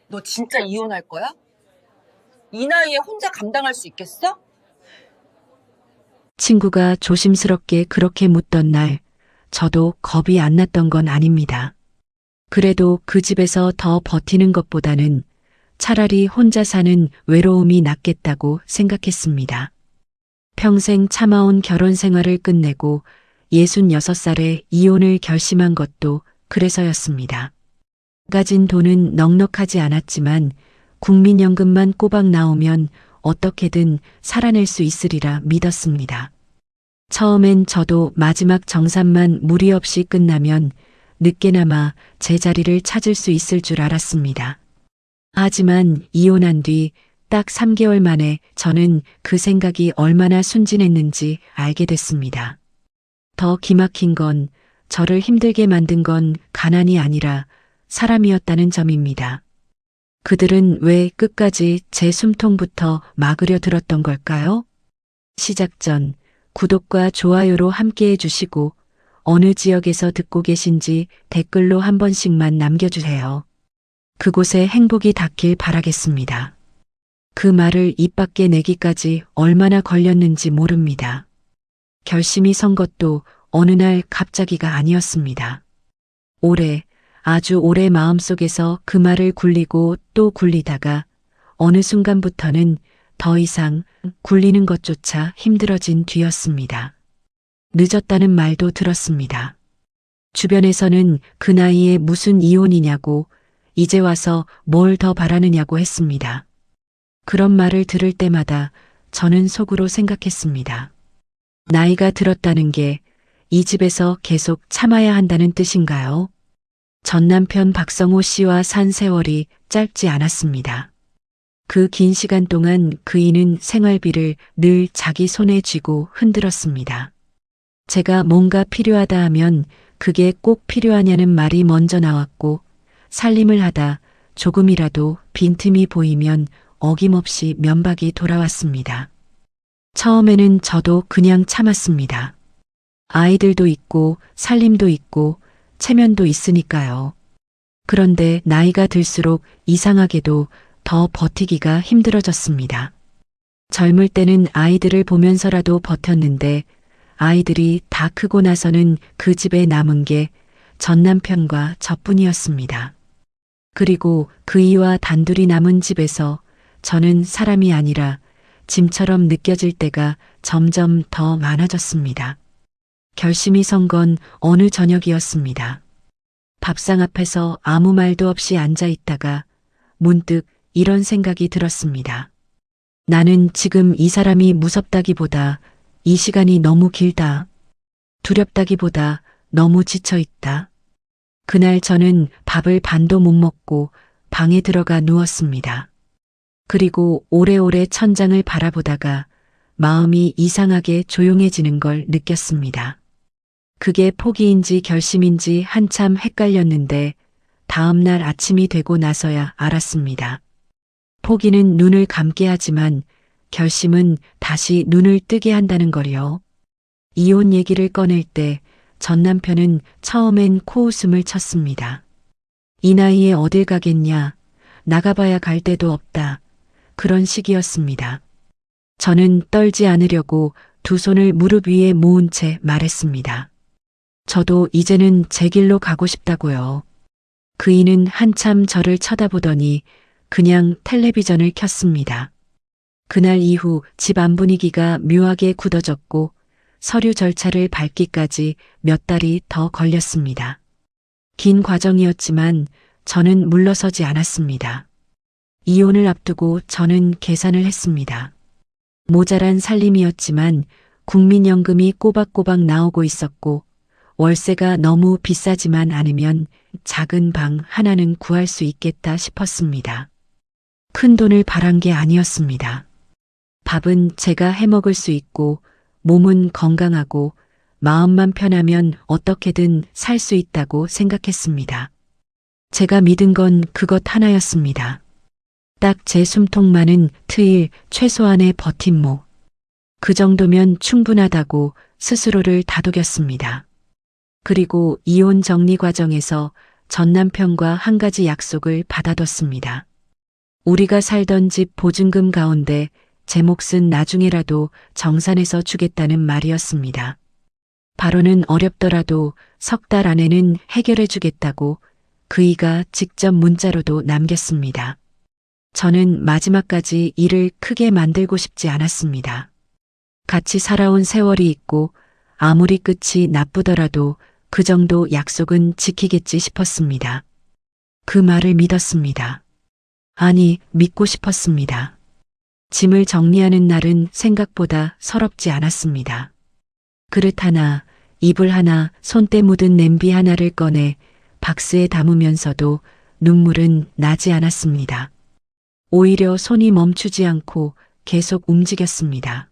너 진짜 이혼할 거야? 이 나이에 혼자 감당할 수 있겠어? 친구가 조심스럽게 그렇게 묻던 날, 저도 겁이 안 났던 건 아닙니다. 그래도 그 집에서 더 버티는 것보다는 차라리 혼자 사는 외로움이 낫겠다고 생각했습니다. 평생 참아온 결혼 생활을 끝내고 66살에 이혼을 결심한 것도 그래서였습니다. 가진 돈은 넉넉하지 않았지만 국민연금만 꼬박 나오면 어떻게든 살아낼 수 있으리라 믿었습니다. 처음엔 저도 마지막 정산만 무리 없이 끝나면 늦게나마 제 자리를 찾을 수 있을 줄 알았습니다. 하지만 이혼한 뒤 딱 3개월 만에 저는 그 생각이 얼마나 순진했는지 알게 됐습니다. 더 기막힌 건 저를 힘들게 만든 건 가난이 아니라 사람이었다는 점입니다. 그들은 왜 끝까지 제 숨통부터 막으려 들었던 걸까요? 시작 전 구독과 좋아요로 함께 해주시고 어느 지역에서 듣고 계신지 댓글로 한 번씩만 남겨주세요. 그곳에 행복이 닿길 바라겠습니다. 그 말을 입 밖에 내기까지 얼마나 걸렸는지 모릅니다. 결심이 선 것도 어느 날 갑자기가 아니었습니다. 오래, 아주 오래 마음속에서 그 말을 굴리고 또 굴리다가 어느 순간부터는 더 이상 굴리는 것조차 힘들어진 뒤였습니다. 늦었다는 말도 들었습니다. 주변에서는 그 나이에 무슨 이혼이냐고 이제 와서 뭘 더 바라느냐고 했습니다. 그런 말을 들을 때마다 저는 속으로 생각했습니다. 나이가 들었다는 게 이 집에서 계속 참아야 한다는 뜻인가요? 전 남편 박성호 씨와 산 세월이 짧지 않았습니다. 그 긴 시간 동안 그이는 생활비를 늘 자기 손에 쥐고 흔들었습니다. 제가 뭔가 필요하다 하면 그게 꼭 필요하냐는 말이 먼저 나왔고 살림을 하다 조금이라도 빈틈이 보이면 어김없이 면박이 돌아왔습니다. 처음에는 저도 그냥 참았습니다. 아이들도 있고 살림도 있고 체면도 있으니까요. 그런데 나이가 들수록 이상하게도 더 버티기가 힘들어졌습니다. 젊을 때는 아이들을 보면서라도 버텼는데 아이들이 다 크고 나서는 그 집에 남은 게 전 남편과 저뿐이었습니다. 그리고 그이와 단둘이 남은 집에서 저는 사람이 아니라 짐처럼 느껴질 때가 점점 더 많아졌습니다. 결심이 선 건 어느 저녁이었습니다. 밥상 앞에서 아무 말도 없이 앉아 있다가 문득 이런 생각이 들었습니다. 나는 지금 이 사람이 무섭다기보다 이 시간이 너무 길다. 두렵다기보다 너무 지쳐 있다. 그날 저는 밥을 반도 못 먹고 방에 들어가 누웠습니다. 그리고 오래오래 천장을 바라보다가 마음이 이상하게 조용해지는 걸 느꼈습니다. 그게 포기인지 결심인지 한참 헷갈렸는데 다음 날 아침이 되고 나서야 알았습니다. 포기는 눈을 감게 하지만 결심은 다시 눈을 뜨게 한다는 거요. 이혼 얘기를 꺼낼 때 전 남편은 처음엔 코웃음을 쳤습니다. 이 나이에 어딜 가겠냐. 나가봐야 갈 데도 없다. 그런 식이었습니다. 저는 떨지 않으려고 두 손을 무릎 위에 모은 채 말했습니다. 저도 이제는 제 길로 가고 싶다고요. 그이는 한참 저를 쳐다보더니 그냥 텔레비전을 켰습니다. 그날 이후 집 안 분위기가 묘하게 굳어졌고 서류 절차를 밟기까지 몇 달이 더 걸렸습니다. 긴 과정이었지만 저는 물러서지 않았습니다. 이혼을 앞두고 저는 계산을 했습니다. 모자란 살림이었지만 국민연금이 꼬박꼬박 나오고 있었고 월세가 너무 비싸지만 않으면 작은 방 하나는 구할 수 있겠다 싶었습니다. 큰 돈을 바란 게 아니었습니다. 밥은 제가 해먹을 수 있고 몸은 건강하고 마음만 편하면 어떻게든 살 수 있다고 생각했습니다. 제가 믿은 건 그것 하나였습니다. 딱 제 숨통만은 트일 최소한의 버팀목. 그 정도면 충분하다고 스스로를 다독였습니다. 그리고 이혼 정리 과정에서 전 남편과 한 가지 약속을 받아뒀습니다. 우리가 살던 집 보증금 가운데 제 몫은 나중에라도 정산해서 주겠다는 말이었습니다. 바로는 어렵더라도 3달 안에는 해결해 주겠다고 그이가 직접 문자로도 남겼습니다. 저는 마지막까지 일을 크게 만들고 싶지 않았습니다. 같이 살아온 세월이 있고 아무리 끝이 나쁘더라도 그 정도 약속은 지키겠지 싶었습니다. 그 말을 믿었습니다. 아니, 믿고 싶었습니다. 짐을 정리하는 날은 생각보다 서럽지 않았습니다. 그릇 하나, 이불 하나, 손때 묻은 냄비 하나를 꺼내 박스에 담으면서도 눈물은 나지 않았습니다. 오히려 손이 멈추지 않고 계속 움직였습니다.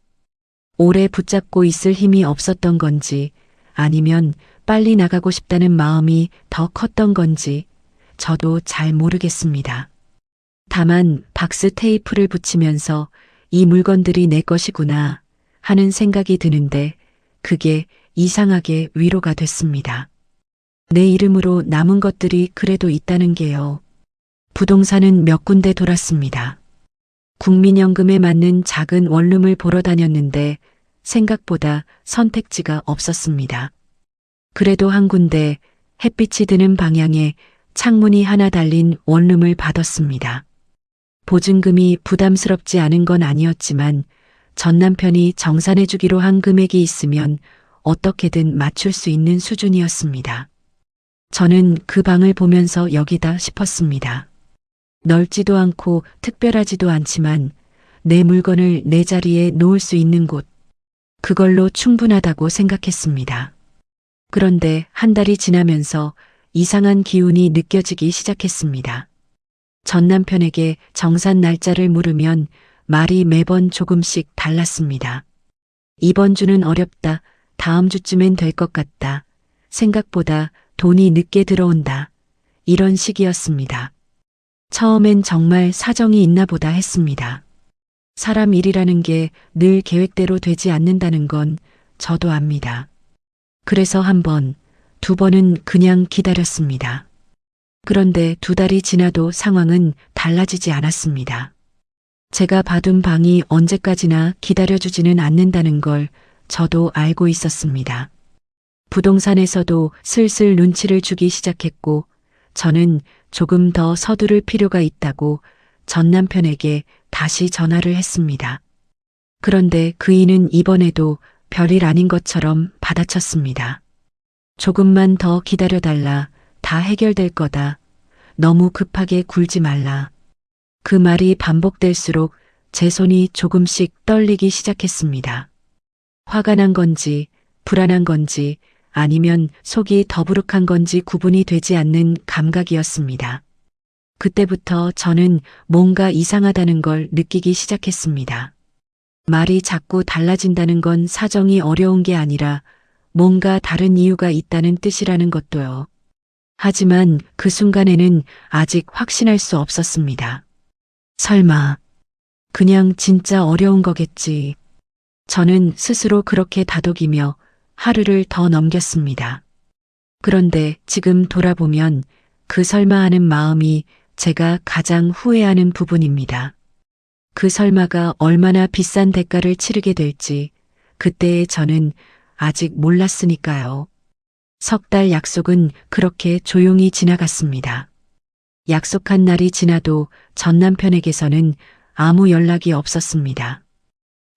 오래 붙잡고 있을 힘이 없었던 건지 아니면 빨리 나가고 싶다는 마음이 더 컸던 건지 저도 잘 모르겠습니다. 다만 박스 테이프를 붙이면서 이 물건들이 내 것이구나 하는 생각이 드는데 그게 이상하게 위로가 됐습니다. 내 이름으로 남은 것들이 그래도 있다는 게요. 부동산은 몇 군데 돌았습니다. 국민연금에 맞는 작은 원룸을 보러 다녔는데 생각보다 선택지가 없었습니다. 그래도 한 군데 햇빛이 드는 방향에 창문이 하나 달린 원룸을 받았습니다. 보증금이 부담스럽지 않은 건 아니었지만 전 남편이 정산해 주기로 한 금액이 있으면 어떻게든 맞출 수 있는 수준이었습니다. 저는 그 방을 보면서 여기다 싶었습니다. 넓지도 않고 특별하지도 않지만 내 물건을 내 자리에 놓을 수 있는 곳, 그걸로 충분하다고 생각했습니다. 그런데 한 달이 지나면서 이상한 기운이 느껴지기 시작했습니다. 전 남편에게 정산 날짜를 물으면 말이 매번 조금씩 달랐습니다. 이번 주는 어렵다. 다음 주쯤엔 될 것 같다. 생각보다 돈이 늦게 들어온다. 이런 식이었습니다. 처음엔 정말 사정이 있나 보다 했습니다. 사람 일이라는 게 늘 계획대로 되지 않는다는 건 저도 압니다. 그래서 한 번, 두 번은 그냥 기다렸습니다. 그런데 2달이 지나도 상황은 달라지지 않았습니다. 제가 봐둔 방이 언제까지나 기다려주지는 않는다는 걸 저도 알고 있었습니다. 부동산에서도 슬슬 눈치를 주기 시작했고 저는 조금 더 서두를 필요가 있다고 전 남편에게 다시 전화를 했습니다. 그런데 그이는 이번에도 별일 아닌 것처럼 받아쳤습니다. 조금만 더 기다려달라. 다 해결될 거다. 너무 급하게 굴지 말라. 그 말이 반복될수록 제 손이 조금씩 떨리기 시작했습니다. 화가 난 건지 불안한 건지 아니면 속이 더부룩한 건지 구분이 되지 않는 감각이었습니다. 그때부터 저는 뭔가 이상하다는 걸 느끼기 시작했습니다. 말이 자꾸 달라진다는 건 사정이 어려운 게 아니라 뭔가 다른 이유가 있다는 뜻이라는 것도요. 하지만 그 순간에는 아직 확신할 수 없었습니다. 설마 그냥 진짜 어려운 거겠지. 저는 스스로 그렇게 다독이며 하루를 더 넘겼습니다. 그런데 지금 돌아보면 그 설마 하는 마음이 제가 가장 후회하는 부분입니다. 그 설마가 얼마나 비싼 대가를 치르게 될지 그때의 저는 아직 몰랐으니까요. 3달 약속은 그렇게 조용히 지나갔습니다. 약속한 날이 지나도 전 남편에게서는 아무 연락이 없었습니다.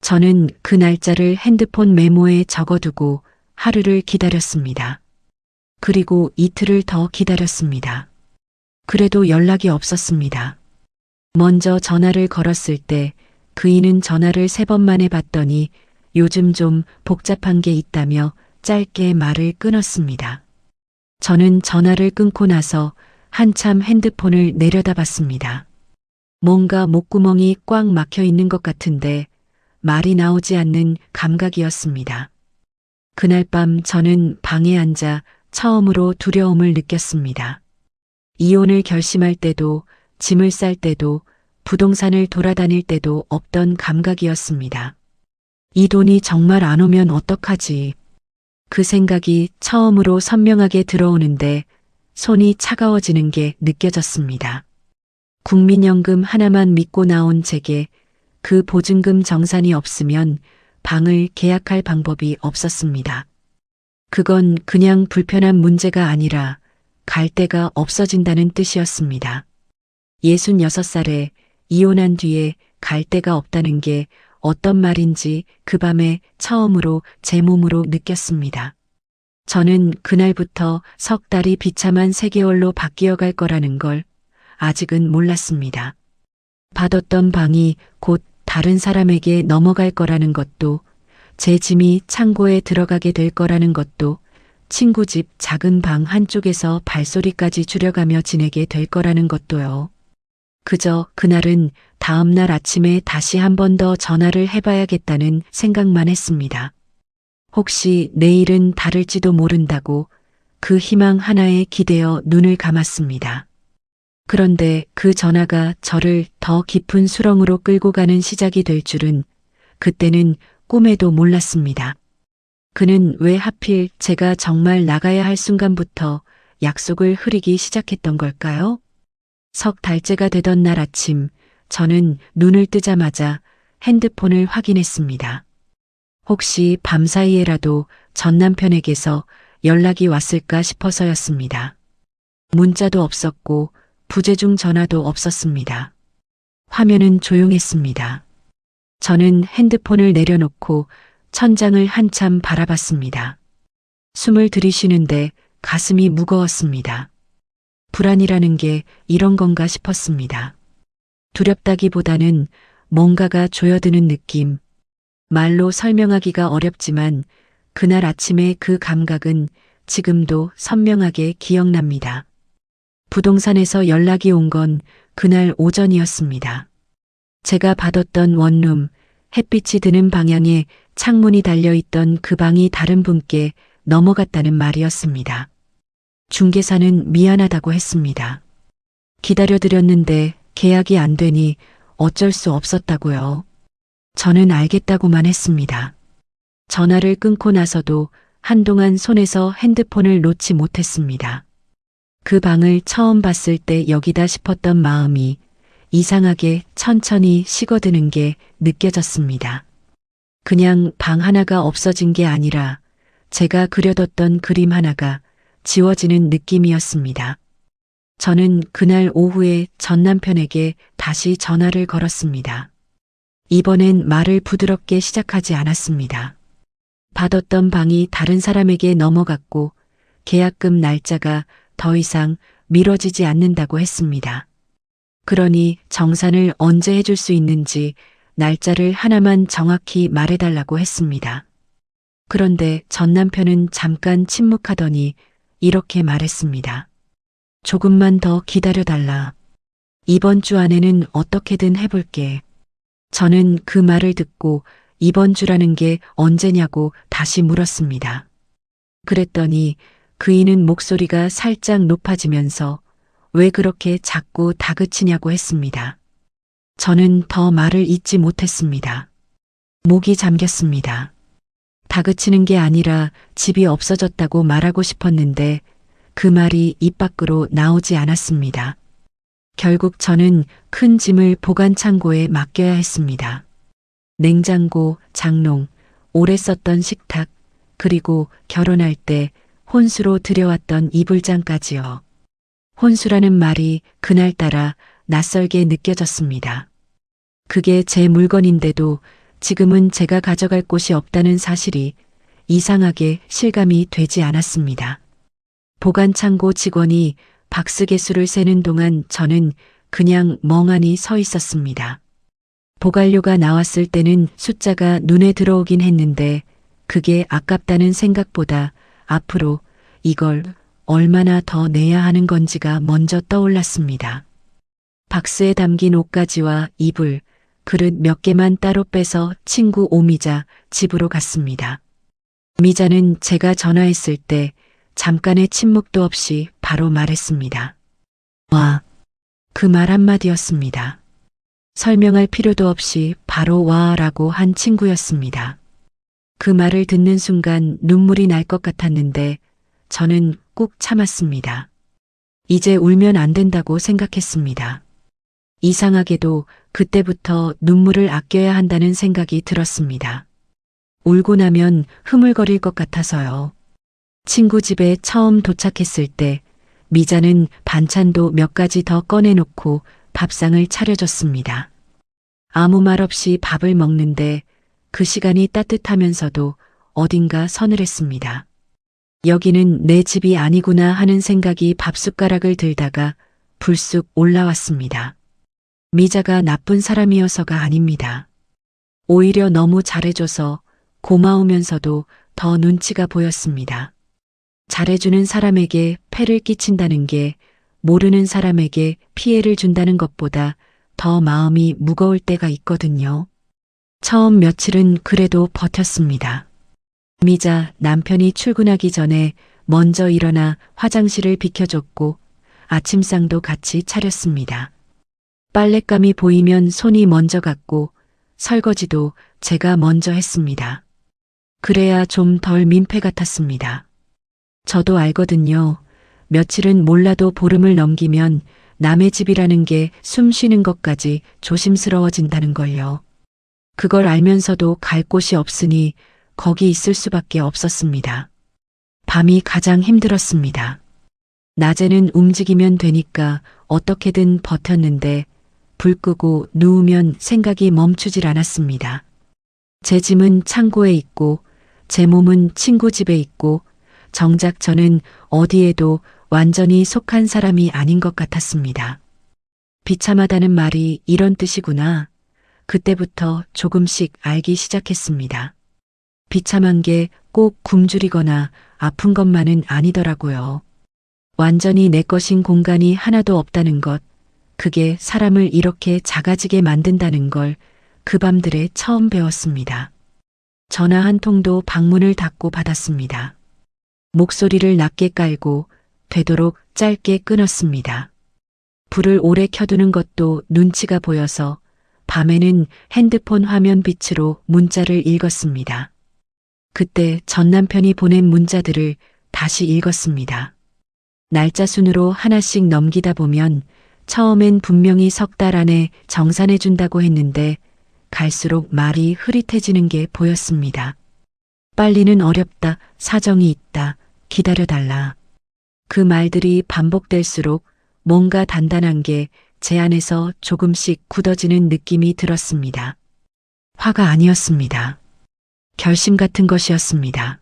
저는 그 날짜를 핸드폰 메모에 적어두고 하루를 기다렸습니다. 그리고 이틀을 더 기다렸습니다. 그래도 연락이 없었습니다. 먼저 전화를 걸었을 때 그이는 전화를 3번 만에 받더니 요즘 좀 복잡한 게 있다며 짧게 말을 끊었습니다. 저는 전화를 끊고 나서 한참 핸드폰을 내려다봤습니다. 뭔가 목구멍이 꽉 막혀 있는 것 같은데 말이 나오지 않는 감각이었습니다. 그날 밤 저는 방에 앉아 처음으로 두려움을 느꼈습니다. 이혼을 결심할 때도 짐을 쌀 때도 부동산을 돌아다닐 때도 없던 감각이었습니다. 이 돈이 정말 안 오면 어떡하지? 그 생각이 처음으로 선명하게 들어오는데 손이 차가워지는 게 느껴졌습니다. 국민연금 하나만 믿고 나온 제게 그 보증금 정산이 없으면 방을 계약할 방법이 없었습니다. 그건 그냥 불편한 문제가 아니라 갈 데가 없어진다는 뜻이었습니다. 66살에 이혼한 뒤에 갈 데가 없다는 게 어떤 말인지 그 밤에 처음으로 제 몸으로 느꼈습니다. 저는 그날부터 석 달이 비참한 3개월로 바뀌어 갈 거라는 걸 아직은 몰랐습니다. 받았던 방이 곧 다른 사람에게 넘어갈 거라는 것도, 제 짐이 창고에 들어가게 될 거라는 것도, 친구 집 작은 방 한쪽에서 발소리까지 줄여가며 지내게 될 거라는 것도요. 그저 그날은 다음 날 아침에 다시 한 번 더 전화를 해봐야겠다는 생각만 했습니다. 혹시 내일은 다를지도 모른다고 그 희망 하나에 기대어 눈을 감았습니다. 그런데 그 전화가 저를 더 깊은 수렁으로 끌고 가는 시작이 될 줄은 그때는 꿈에도 몰랐습니다. 그는 왜 하필 제가 정말 나가야 할 순간부터 약속을 흐리기 시작했던 걸까요? 석 달째가 되던 날 아침, 저는 눈을 뜨자마자 핸드폰을 확인했습니다. 혹시 밤사이에라도 전 남편에게서 연락이 왔을까 싶어서였습니다. 문자도 없었고 부재중 전화도 없었습니다. 화면은 조용했습니다. 저는 핸드폰을 내려놓고 천장을 한참 바라봤습니다. 숨을 들이쉬는데 가슴이 무거웠습니다. 불안이라는 게 이런 건가 싶었습니다. 두렵다기보다는 뭔가가 조여드는 느낌. 말로 설명하기가 어렵지만 그날 아침의 그 감각은 지금도 선명하게 기억납니다. 부동산에서 연락이 온 건 그날 오전이었습니다. 제가 받았던 원룸, 햇빛이 드는 방향에 창문이 달려있던 그 방이 다른 분께 넘어갔다는 말이었습니다. 중개사는 미안하다고 했습니다. 기다려드렸는데 계약이 안 되니 어쩔 수 없었다고요. 저는 알겠다고만 했습니다. 전화를 끊고 나서도 한동안 손에서 핸드폰을 놓지 못했습니다. 그 방을 처음 봤을 때 여기다 싶었던 마음이 이상하게 천천히 식어드는 게 느껴졌습니다. 그냥 방 하나가 없어진 게 아니라 제가 그려뒀던 그림 하나가 지워지는 느낌이었습니다. 저는 그날 오후에 전 남편에게 다시 전화를 걸었습니다. 이번엔 말을 부드럽게 시작하지 않았습니다. 받았던 방이 다른 사람에게 넘어갔고 계약금 날짜가 더 이상 미뤄지지 않는다고 했습니다. 그러니 정산을 언제 해줄 수 있는지 날짜를 하나만 정확히 말해달라고 했습니다. 그런데 전 남편은 잠깐 침묵하더니 이렇게 말했습니다. 조금만 더 기다려달라. 이번 주 안에는 어떻게든 해볼게. 저는 그 말을 듣고 이번 주라는 게 언제냐고 다시 물었습니다. 그랬더니 그이는 목소리가 살짝 높아지면서 왜 그렇게 자꾸 다그치냐고 했습니다. 저는 더 말을 잇지 못했습니다. 목이 잠겼습니다. 다그치는 게 아니라 집이 없어졌다고 말하고 싶었는데 그 말이 입 밖으로 나오지 않았습니다. 결국 저는 큰 짐을 보관 창고에 맡겨야 했습니다. 냉장고, 장롱, 오래 썼던 식탁, 그리고 결혼할 때 혼수로 들여왔던 이불장까지요. 혼수라는 말이 그날따라 낯설게 느껴졌습니다. 그게 제 물건인데도 지금은 제가 가져갈 곳이 없다는 사실이 이상하게 실감이 되지 않았습니다. 보관창고 직원이 박스 개수를 세는 동안 저는 그냥 멍하니 서 있었습니다. 보관료가 나왔을 때는 숫자가 눈에 들어오긴 했는데 그게 아깝다는 생각보다 앞으로 이걸 얼마나 더 내야 하는 건지가 먼저 떠올랐습니다. 박스에 담긴 옷가지와 이불, 그릇 몇 개만 따로 빼서 친구 오미자 집으로 갔습니다. 미자는 제가 전화했을 때 잠깐의 침묵도 없이 바로 말했습니다. 와. 그 말 한마디였습니다. 설명할 필요도 없이 바로 와라고 한 친구였습니다. 그 말을 듣는 순간 눈물이 날 것 같았는데 저는 꾹 참았습니다. 이제 울면 안 된다고 생각했습니다. 이상하게도 그때부터 눈물을 아껴야 한다는 생각이 들었습니다. 울고 나면 흐물거릴 것 같아서요. 친구 집에 처음 도착했을 때 미자는 반찬도 몇 가지 더 꺼내놓고 밥상을 차려줬습니다. 아무 말 없이 밥을 먹는데 그 시간이 따뜻하면서도 어딘가 서늘했습니다. 여기는 내 집이 아니구나 하는 생각이 밥숟가락을 들다가 불쑥 올라왔습니다. 미자가 나쁜 사람이어서가 아닙니다. 오히려 너무 잘해줘서 고마우면서도 더 눈치가 보였습니다. 잘해주는 사람에게 폐를 끼친다는 게 모르는 사람에게 피해를 준다는 것보다 더 마음이 무거울 때가 있거든요. 처음 며칠은 그래도 버텼습니다. 미자 남편이 출근하기 전에 먼저 일어나 화장실을 비켜줬고 아침상도 같이 차렸습니다. 빨랫감이 보이면 손이 먼저 갔고 설거지도 제가 먼저 했습니다. 그래야 좀 덜 민폐 같았습니다. 저도 알거든요. 며칠은 몰라도 보름을 넘기면 남의 집이라는 게 숨 쉬는 것까지 조심스러워진다는 걸요. 그걸 알면서도 갈 곳이 없으니 거기 있을 수밖에 없었습니다. 밤이 가장 힘들었습니다. 낮에는 움직이면 되니까 어떻게든 버텼는데 불 끄고 누우면 생각이 멈추질 않았습니다. 제 짐은 창고에 있고 제 몸은 친구 집에 있고 정작 저는 어디에도 완전히 속한 사람이 아닌 것 같았습니다. 비참하다는 말이 이런 뜻이구나. 그때부터 조금씩 알기 시작했습니다. 비참한 게 꼭 굶주리거나 아픈 것만은 아니더라고요. 완전히 내 것인 공간이 하나도 없다는 것, 그게 사람을 이렇게 작아지게 만든다는 걸 그 밤들에 처음 배웠습니다. 전화 한 통도 방문을 닫고 받았습니다. 목소리를 낮게 깔고 되도록 짧게 끊었습니다. 불을 오래 켜두는 것도 눈치가 보여서 밤에는 핸드폰 화면 빛으로 문자를 읽었습니다. 그때 전 남편이 보낸 문자들을 다시 읽었습니다. 날짜 순으로 하나씩 넘기다 보면 처음엔 분명히 석 달 안에 정산해준다고 했는데 갈수록 말이 흐릿해지는 게 보였습니다. 빨리는 어렵다, 사정이 있다, 기다려달라. 그 말들이 반복될수록 뭔가 단단한 게 제 안에서 조금씩 굳어지는 느낌이 들었습니다. 화가 아니었습니다. 결심 같은 것이었습니다.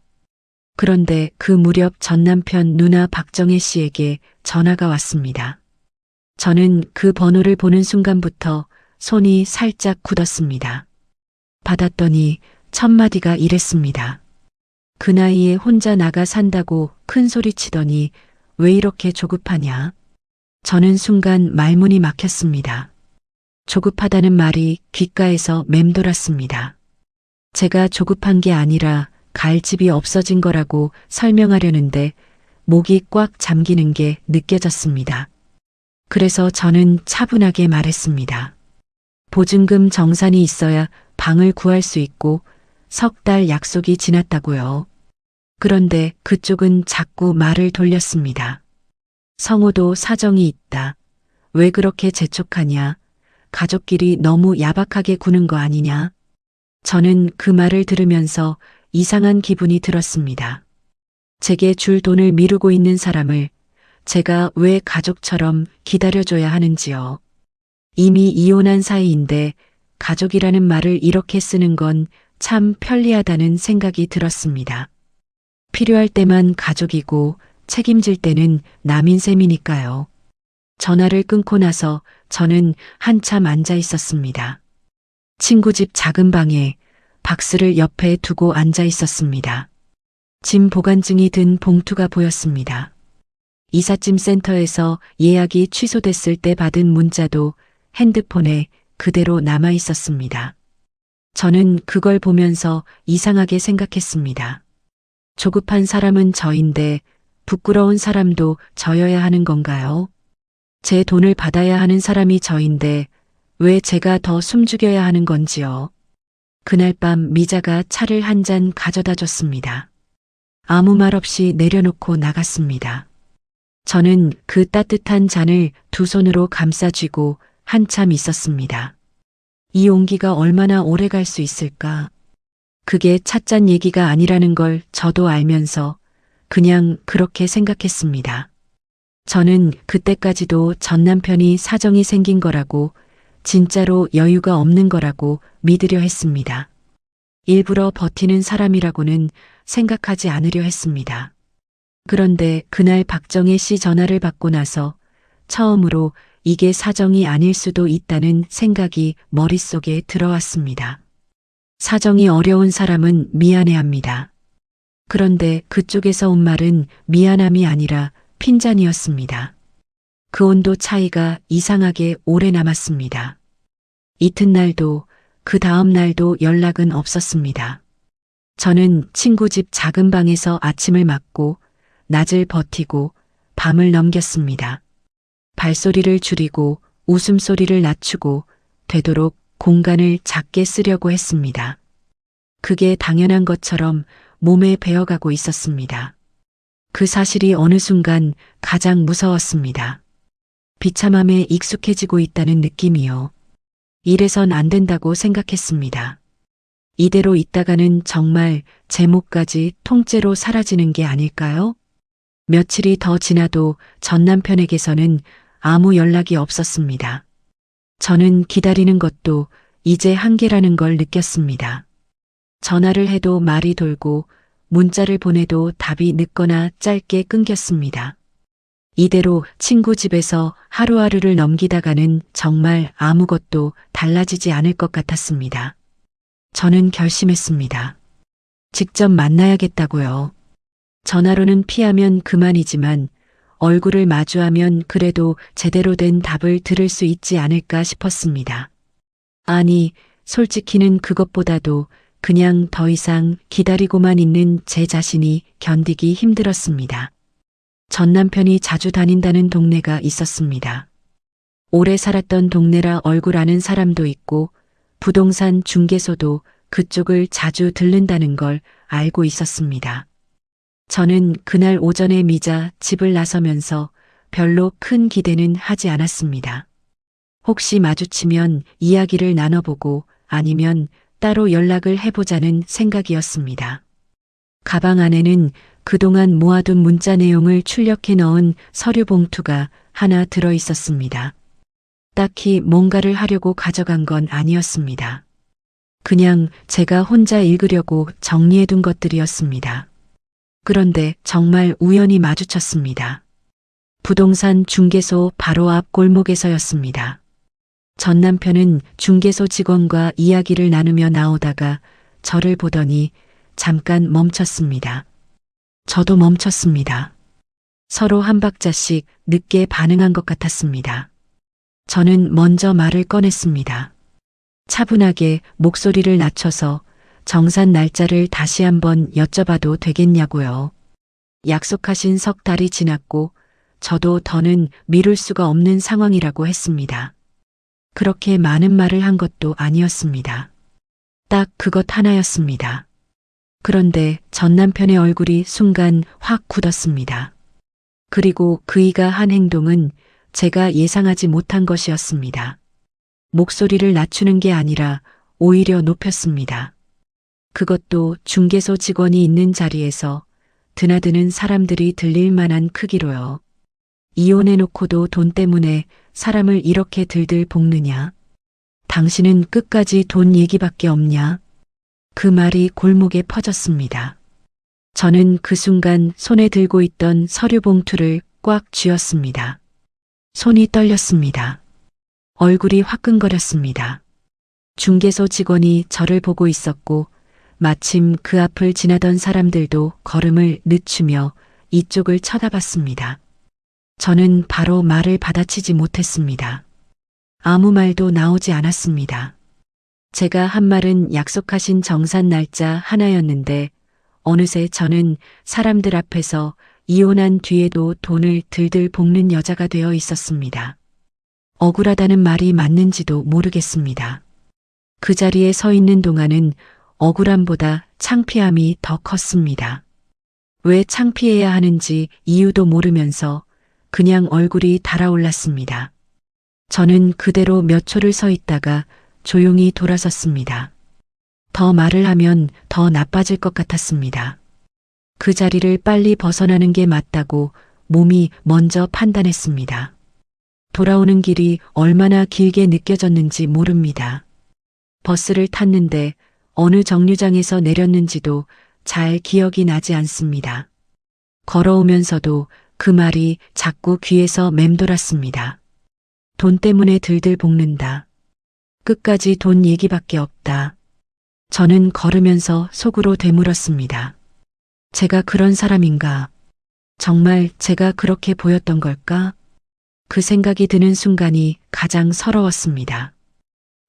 그런데 그 무렵 전 남편 누나 박정혜 씨에게 전화가 왔습니다. 저는 그 번호를 보는 순간부터 손이 살짝 굳었습니다. 받았더니 첫 마디가 이랬습니다. 그 나이에 혼자 나가 산다고 큰 소리 치더니 왜 이렇게 조급하냐? 저는 순간 말문이 막혔습니다. 조급하다는 말이 귓가에서 맴돌았습니다. 제가 조급한 게 아니라 갈 집이 없어진 거라고 설명하려는데 목이 꽉 잠기는 게 느껴졌습니다. 그래서 저는 차분하게 말했습니다. 보증금 정산이 있어야 방을 구할 수 있고 석 달 약속이 지났다고요. 그런데 그쪽은 자꾸 말을 돌렸습니다. 성호도 사정이 있다. 왜 그렇게 재촉하냐? 가족끼리 너무 야박하게 구는 거 아니냐? 저는 그 말을 들으면서 이상한 기분이 들었습니다. 제게 줄 돈을 미루고 있는 사람을 제가 왜 가족처럼 기다려줘야 하는지요. 이미 이혼한 사이인데 가족이라는 말을 이렇게 쓰는 건 참 편리하다는 생각이 들었습니다. 필요할 때만 가족이고 책임질 때는 남인 셈이니까요. 전화를 끊고 나서 저는 한참 앉아 있었습니다. 친구 집 작은 방에 박스를 옆에 두고 앉아 있었습니다. 짐 보관증이 든 봉투가 보였습니다. 이삿짐 센터에서 예약이 취소됐을 때 받은 문자도 핸드폰에 그대로 남아 있었습니다. 저는 그걸 보면서 이상하게 생각했습니다. 조급한 사람은 저인데 부끄러운 사람도 저여야 하는 건가요? 제 돈을 받아야 하는 사람이 저인데 왜 제가 더 숨죽여야 하는 건지요? 그날 밤 미자가 차를 한 잔 가져다 줬습니다. 아무 말 없이 내려놓고 나갔습니다. 저는 그 따뜻한 잔을 두 손으로 감싸 쥐고 한참 있었습니다. 이 온기가 얼마나 오래 갈 수 있을까? 그게 찻잔 얘기가 아니라는 걸 저도 알면서 그냥 그렇게 생각했습니다. 저는 그때까지도 전 남편이 사정이 생긴 거라고, 진짜로 여유가 없는 거라고 믿으려 했습니다. 일부러 버티는 사람이라고는 생각하지 않으려 했습니다. 그런데 그날 박정혜 씨 전화를 받고 나서 처음으로 이게 사정이 아닐 수도 있다는 생각이 머릿속에 들어왔습니다. 사정이 어려운 사람은 미안해합니다. 그런데 그쪽에서 온 말은 미안함이 아니라 핀잔이었습니다. 그 온도 차이가 이상하게 오래 남았습니다. 이튿날도 그 다음 날도 연락은 없었습니다. 저는 친구 집 작은 방에서 아침을 맞고 낮을 버티고 밤을 넘겼습니다. 발소리를 줄이고 웃음소리를 낮추고 되도록 공간을 작게 쓰려고 했습니다. 그게 당연한 것처럼 몸에 배어가고 있었습니다. 그 사실이 어느 순간 가장 무서웠습니다. 비참함에 익숙해지고 있다는 느낌이요. 이래선 안 된다고 생각했습니다. 이대로 있다가는 정말 제 목까지 통째로 사라지는 게 아닐까요? 며칠이 더 지나도 전 남편에게서는 아무 연락이 없었습니다. 저는 기다리는 것도 이제 한계라는 걸 느꼈습니다. 전화를 해도 말이 돌고 문자를 보내도 답이 늦거나 짧게 끊겼습니다. 이대로 친구 집에서 하루하루를 넘기다가는 정말 아무것도 달라지지 않을 것 같았습니다. 저는 결심했습니다. 직접 만나야겠다고요. 전화로는 피하면 그만이지만 얼굴을 마주하면 그래도 제대로 된 답을 들을 수 있지 않을까 싶었습니다. 아니, 솔직히는 그것보다도 그냥 더 이상 기다리고만 있는 제 자신이 견디기 힘들었습니다. 전 남편이 자주 다닌다는 동네가 있었습니다. 오래 살았던 동네라 얼굴 아는 사람도 있고 부동산 중개소도 그쪽을 자주 들른다는 걸 알고 있었습니다. 저는 그날 오전에 미자 집을 나서면서 별로 큰 기대는 하지 않았습니다. 혹시 마주치면 이야기를 나눠보고 아니면 따로 연락을 해보자는 생각이었습니다. 가방 안에는 그동안 모아둔 문자 내용을 출력해 넣은 서류 봉투가 하나 들어 있었습니다. 딱히 뭔가를 하려고 가져간 건 아니었습니다. 그냥 제가 혼자 읽으려고 정리해둔 것들이었습니다. 그런데 정말 우연히 마주쳤습니다. 부동산 중개소 바로 앞 골목에서였습니다. 전 남편은 중개소 직원과 이야기를 나누며 나오다가 저를 보더니 잠깐 멈췄습니다. 저도 멈췄습니다. 서로 한 박자씩 늦게 반응한 것 같았습니다. 저는 먼저 말을 꺼냈습니다. 차분하게 목소리를 낮춰서 정산 날짜를 다시 한번 여쭤봐도 되겠냐고요. 약속하신 석 달이 지났고 저도 더는 미룰 수가 없는 상황이라고 했습니다. 그렇게 많은 말을 한 것도 아니었습니다. 딱 그것 하나였습니다. 그런데 전 남편의 얼굴이 순간 확 굳었습니다. 그리고 그이가 한 행동은 제가 예상하지 못한 것이었습니다. 목소리를 낮추는 게 아니라 오히려 높였습니다. 그것도 중개소 직원이 있는 자리에서 드나드는 사람들이 들릴 만한 크기로요. 이혼해놓고도 돈 때문에 사람을 이렇게 들들 볶느냐? 당신은 끝까지 돈 얘기밖에 없냐? 그 말이 골목에 퍼졌습니다. 저는 그 순간 손에 들고 있던 서류 봉투를 꽉 쥐었습니다. 손이 떨렸습니다. 얼굴이 화끈거렸습니다. 중개소 직원이 저를 보고 있었고 마침 그 앞을 지나던 사람들도 걸음을 늦추며 이쪽을 쳐다봤습니다. 저는 바로 말을 받아치지 못했습니다. 아무 말도 나오지 않았습니다. 제가 한 말은 약속하신 정산 날짜 하나였는데 어느새 저는 사람들 앞에서 이혼한 뒤에도 돈을 들들 볶는 여자가 되어 있었습니다. 억울하다는 말이 맞는지도 모르겠습니다. 그 자리에 서 있는 동안은 억울함보다 창피함이 더 컸습니다. 왜 창피해야 하는지 이유도 모르면서 그냥 얼굴이 달아올랐습니다. 저는 그대로 몇 초를 서 있다가 조용히 돌아섰습니다. 더 말을 하면 더 나빠질 것 같았습니다. 그 자리를 빨리 벗어나는 게 맞다고 몸이 먼저 판단했습니다. 돌아오는 길이 얼마나 길게 느껴졌는지 모릅니다. 버스를 탔는데 어느 정류장에서 내렸는지도 잘 기억이 나지 않습니다. 걸어오면서도 그 말이 자꾸 귀에서 맴돌았습니다. 돈 때문에 들들 볶는다. 끝까지 돈 얘기밖에 없다. 저는 걸으면서 속으로 되물었습니다. 제가 그런 사람인가? 정말 제가 그렇게 보였던 걸까? 그 생각이 드는 순간이 가장 서러웠습니다.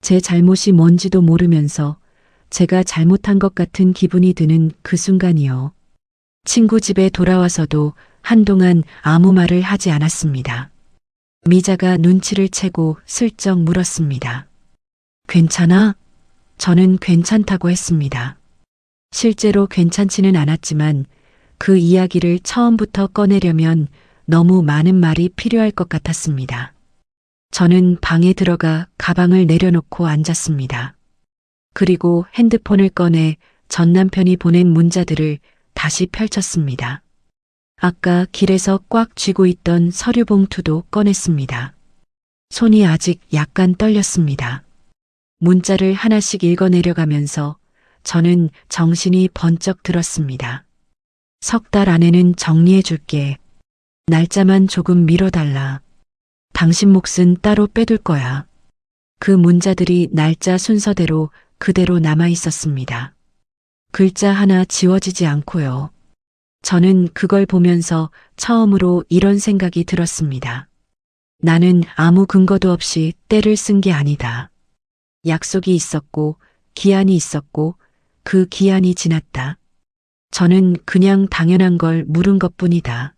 제 잘못이 뭔지도 모르면서 제가 잘못한 것 같은 기분이 드는 그 순간이요. 친구 집에 돌아와서도 한동안 아무 말을 하지 않았습니다. 미자가 눈치를 채고 슬쩍 물었습니다. 괜찮아? 저는 괜찮다고 했습니다. 실제로 괜찮지는 않았지만 그 이야기를 처음부터 꺼내려면 너무 많은 말이 필요할 것 같았습니다. 저는 방에 들어가 가방을 내려놓고 앉았습니다. 그리고 핸드폰을 꺼내 전 남편이 보낸 문자들을 다시 펼쳤습니다. 아까 길에서 꽉 쥐고 있던 서류 봉투도 꺼냈습니다. 손이 아직 약간 떨렸습니다. 문자를 하나씩 읽어내려가면서 저는 정신이 번쩍 들었습니다. 3달 안에는 정리해 줄게. 날짜만 조금 미뤄달라. 당신 몫은 따로 빼둘 거야. 그 문자들이 날짜 순서대로 그대로 남아 있었습니다. 글자 하나 지워지지 않고요. 저는 그걸 보면서 처음으로 이런 생각이 들었습니다. 나는 아무 근거도 없이 때를 쓴 게 아니다. 약속이 있었고, 기한이 있었고, 그 기한이 지났다. 저는 그냥 당연한 걸 물은 것뿐이다.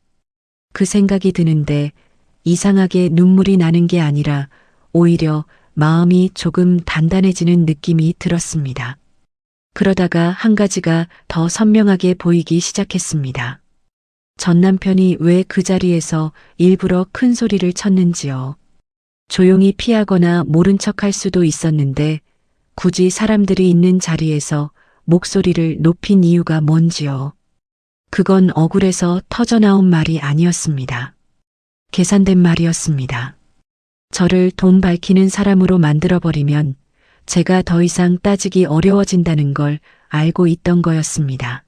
그 생각이 드는데 이상하게 눈물이 나는 게 아니라 오히려 마음이 조금 단단해지는 느낌이 들었습니다. 그러다가 한 가지가 더 선명하게 보이기 시작했습니다. 전 남편이 왜 그 자리에서 일부러 큰 소리를 쳤는지요. 조용히 피하거나 모른 척할 수도 있었는데 굳이 사람들이 있는 자리에서 목소리를 높인 이유가 뭔지요. 그건 억울해서 터져나온 말이 아니었습니다. 계산된 말이었습니다. 저를 돈 밝히는 사람으로 만들어버리면 제가 더 이상 따지기 어려워진다는 걸 알고 있던 거였습니다.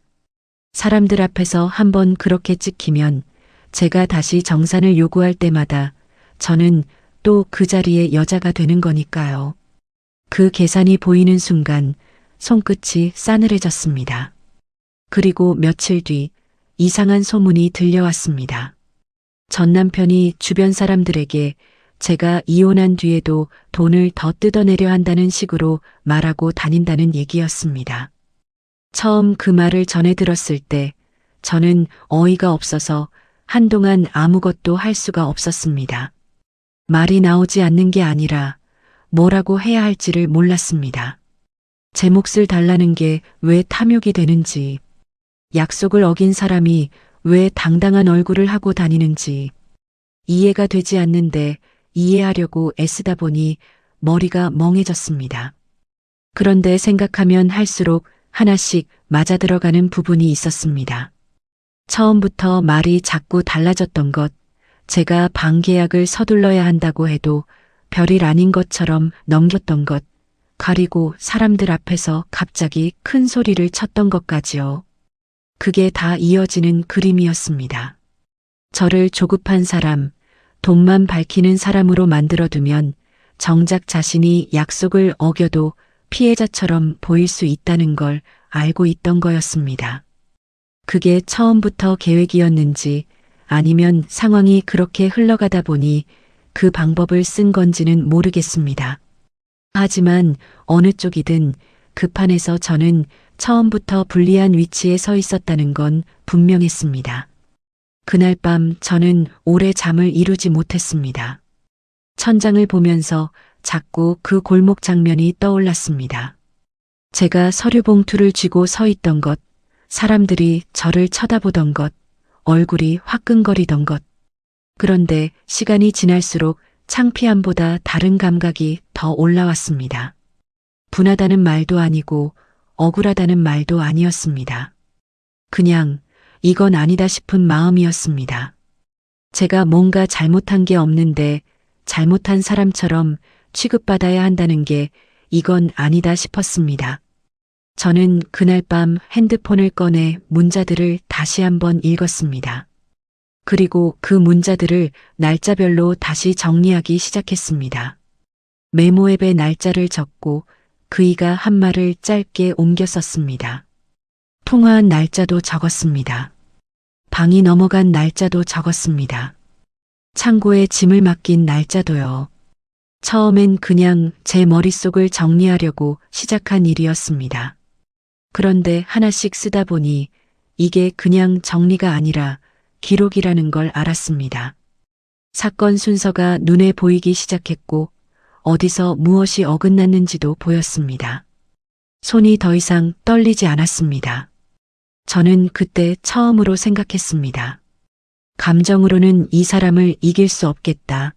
사람들 앞에서 한번 그렇게 찍히면 제가 다시 정산을 요구할 때마다 저는 또 그 자리에 여자가 되는 거니까요. 그 계산이 보이는 순간 손끝이 싸늘해졌습니다. 그리고 며칠 뒤 이상한 소문이 들려왔습니다. 전 남편이 주변 사람들에게 제가 이혼한 뒤에도 돈을 더 뜯어내려 한다는 식으로 말하고 다닌다는 얘기였습니다. 처음 그 말을 전해 들었을 때 저는 어이가 없어서 한동안 아무것도 할 수가 없었습니다. 말이 나오지 않는 게 아니라 뭐라고 해야 할지를 몰랐습니다. 제 몫을 달라는 게 왜 탐욕이 되는지, 약속을 어긴 사람이 왜 당당한 얼굴을 하고 다니는지 이해가 되지 않는데 이해하려고 애쓰다 보니 머리가 멍해졌습니다. 그런데 생각하면 할수록 하나씩 맞아들어가는 부분이 있었습니다. 처음부터 말이 자꾸 달라졌던 것, 제가 방계약을 서둘러야 한다고 해도 별일 아닌 것처럼 넘겼던 것, 가리고 사람들 앞에서 갑자기 큰 소리를 쳤던 것까지요. 그게 다 이어지는 그림이었습니다. 저를 조급한 사람, 돈만 밝히는 사람으로 만들어두면 정작 자신이 약속을 어겨도 피해자처럼 보일 수 있다는 걸 알고 있던 거였습니다. 그게 처음부터 계획이었는지 아니면 상황이 그렇게 흘러가다 보니 그 방법을 쓴 건지는 모르겠습니다. 하지만 어느 쪽이든 그 판에서 저는 처음부터 불리한 위치에 서 있었다는 건 분명했습니다. 그날 밤 저는 오래 잠을 이루지 못했습니다. 천장을 보면서 자꾸 그 골목 장면이 떠올랐습니다. 제가 서류 봉투를 쥐고 서 있던 것, 사람들이 저를 쳐다보던 것, 얼굴이 화끈거리던 것. 그런데 시간이 지날수록 창피함보다 다른 감각이 더 올라왔습니다. 분하다는 말도 아니고 억울하다는 말도 아니었습니다. 그냥 이건 아니다 싶은 마음이었습니다. 제가 뭔가 잘못한 게 없는데 잘못한 사람처럼 취급받아야 한다는 게 이건 아니다 싶었습니다. 저는 그날 밤 핸드폰을 꺼내 문자들을 다시 한번 읽었습니다. 그리고 그 문자들을 날짜별로 다시 정리하기 시작했습니다. 메모 앱에 날짜를 적고 그이가 한 말을 짧게 옮겨 썼습니다. 통화한 날짜도 적었습니다. 방이 넘어간 날짜도 적었습니다. 창고에 짐을 맡긴 날짜도요. 처음엔 그냥 제 머릿속을 정리하려고 시작한 일이었습니다. 그런데 하나씩 쓰다 보니 이게 그냥 정리가 아니라 기록이라는 걸 알았습니다. 사건 순서가 눈에 보이기 시작했고 어디서 무엇이 어긋났는지도 보였습니다. 손이 더 이상 떨리지 않았습니다. 저는 그때 처음으로 생각했습니다. 감정으로는 이 사람을 이길 수 없겠다.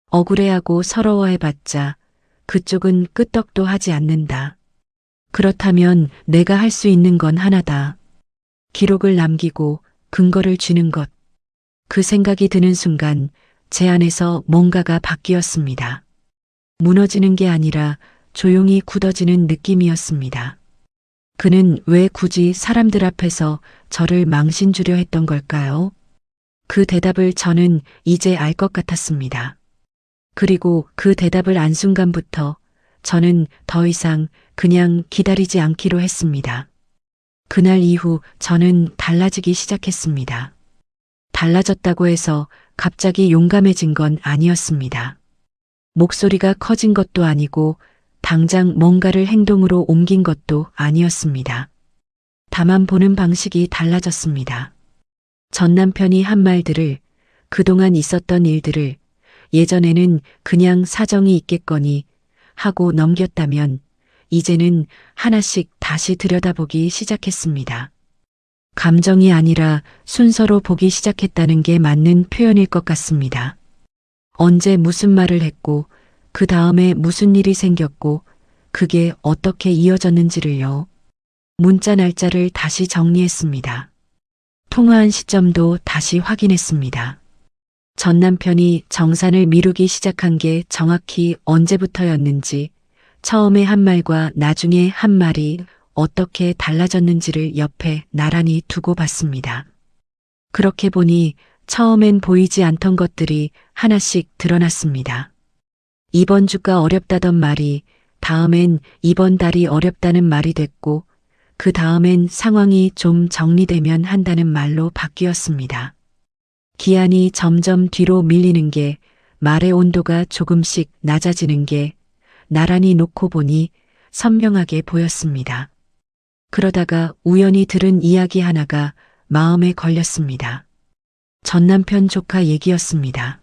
억울해하고 서러워해봤자 그쪽은 끄떡도 하지 않는다. 그렇다면 내가 할 수 있는 건 하나다. 기록을 남기고 근거를 쥐는 것. 그 생각이 드는 순간 제 안에서 뭔가가 바뀌었습니다. 무너지는 게 아니라 조용히 굳어지는 느낌이었습니다. 그는 왜 굳이 사람들 앞에서 저를 망신 주려 했던 걸까요? 그 대답을 저는 이제 알 것 같았습니다. 그리고 그 대답을 안 순간부터 저는 더 이상 그냥 기다리지 않기로 했습니다. 그날 이후 저는 달라지기 시작했습니다. 달라졌다고 해서 갑자기 용감해진 건 아니었습니다. 목소리가 커진 것도 아니고 당장 뭔가를 행동으로 옮긴 것도 아니었습니다. 다만 보는 방식이 달라졌습니다. 전 남편이 한 말들을, 그동안 있었던 일들을 예전에는 그냥 사정이 있겠거니 하고 넘겼다면 이제는 하나씩 다시 들여다보기 시작했습니다. 감정이 아니라 순서로 보기 시작했다는 게 맞는 표현일 것 같습니다. 언제 무슨 말을 했고 그 다음에 무슨 일이 생겼고 그게 어떻게 이어졌는지를요. 문자 날짜를 다시 정리했습니다. 통화한 시점도 다시 확인했습니다. 전 남편이 정산을 미루기 시작한 게 정확히 언제부터였는지, 처음에 한 말과 나중에 한 말이 어떻게 달라졌는지를 옆에 나란히 두고 봤습니다. 그렇게 보니 처음엔 보이지 않던 것들이 하나씩 드러났습니다. 이번 주가 어렵다던 말이 다음엔 이번 달이 어렵다는 말이 됐고, 그 다음엔 상황이 좀 정리되면 한다는 말로 바뀌었습니다. 기한이 점점 뒤로 밀리는 게, 말의 온도가 조금씩 낮아지는 게 나란히 놓고 보니 선명하게 보였습니다. 그러다가 우연히 들은 이야기 하나가 마음에 걸렸습니다. 전 남편 조카 얘기였습니다.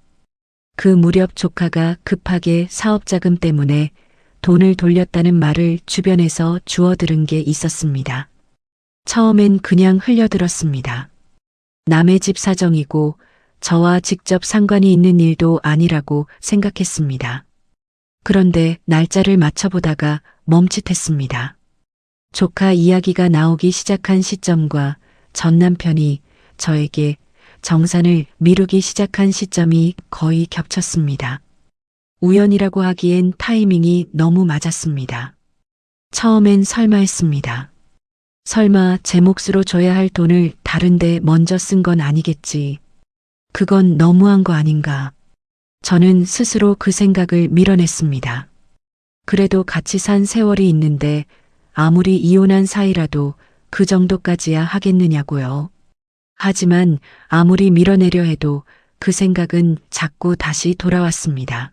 그 무렵 조카가 급하게 사업자금 때문에 돈을 돌렸다는 말을 주변에서 주워들은 게 있었습니다. 처음엔 그냥 흘려들었습니다. 남의 집 사정이고 저와 직접 상관이 있는 일도 아니라고 생각했습니다. 그런데 날짜를 맞춰보다가 멈칫했습니다. 조카 이야기가 나오기 시작한 시점과 전 남편이 저에게 정산을 미루기 시작한 시점이 거의 겹쳤습니다. 우연이라고 하기엔 타이밍이 너무 맞았습니다. 처음엔 설마 했습니다. 설마 제 몫으로 줘야 할 돈을 다른데 먼저 쓴 건 아니겠지. 그건 너무한 거 아닌가. 저는 스스로 그 생각을 밀어냈습니다. 그래도 같이 산 세월이 있는데 아무리 이혼한 사이라도 그 정도까지야 하겠느냐고요. 하지만 아무리 밀어내려 해도 그 생각은 자꾸 다시 돌아왔습니다.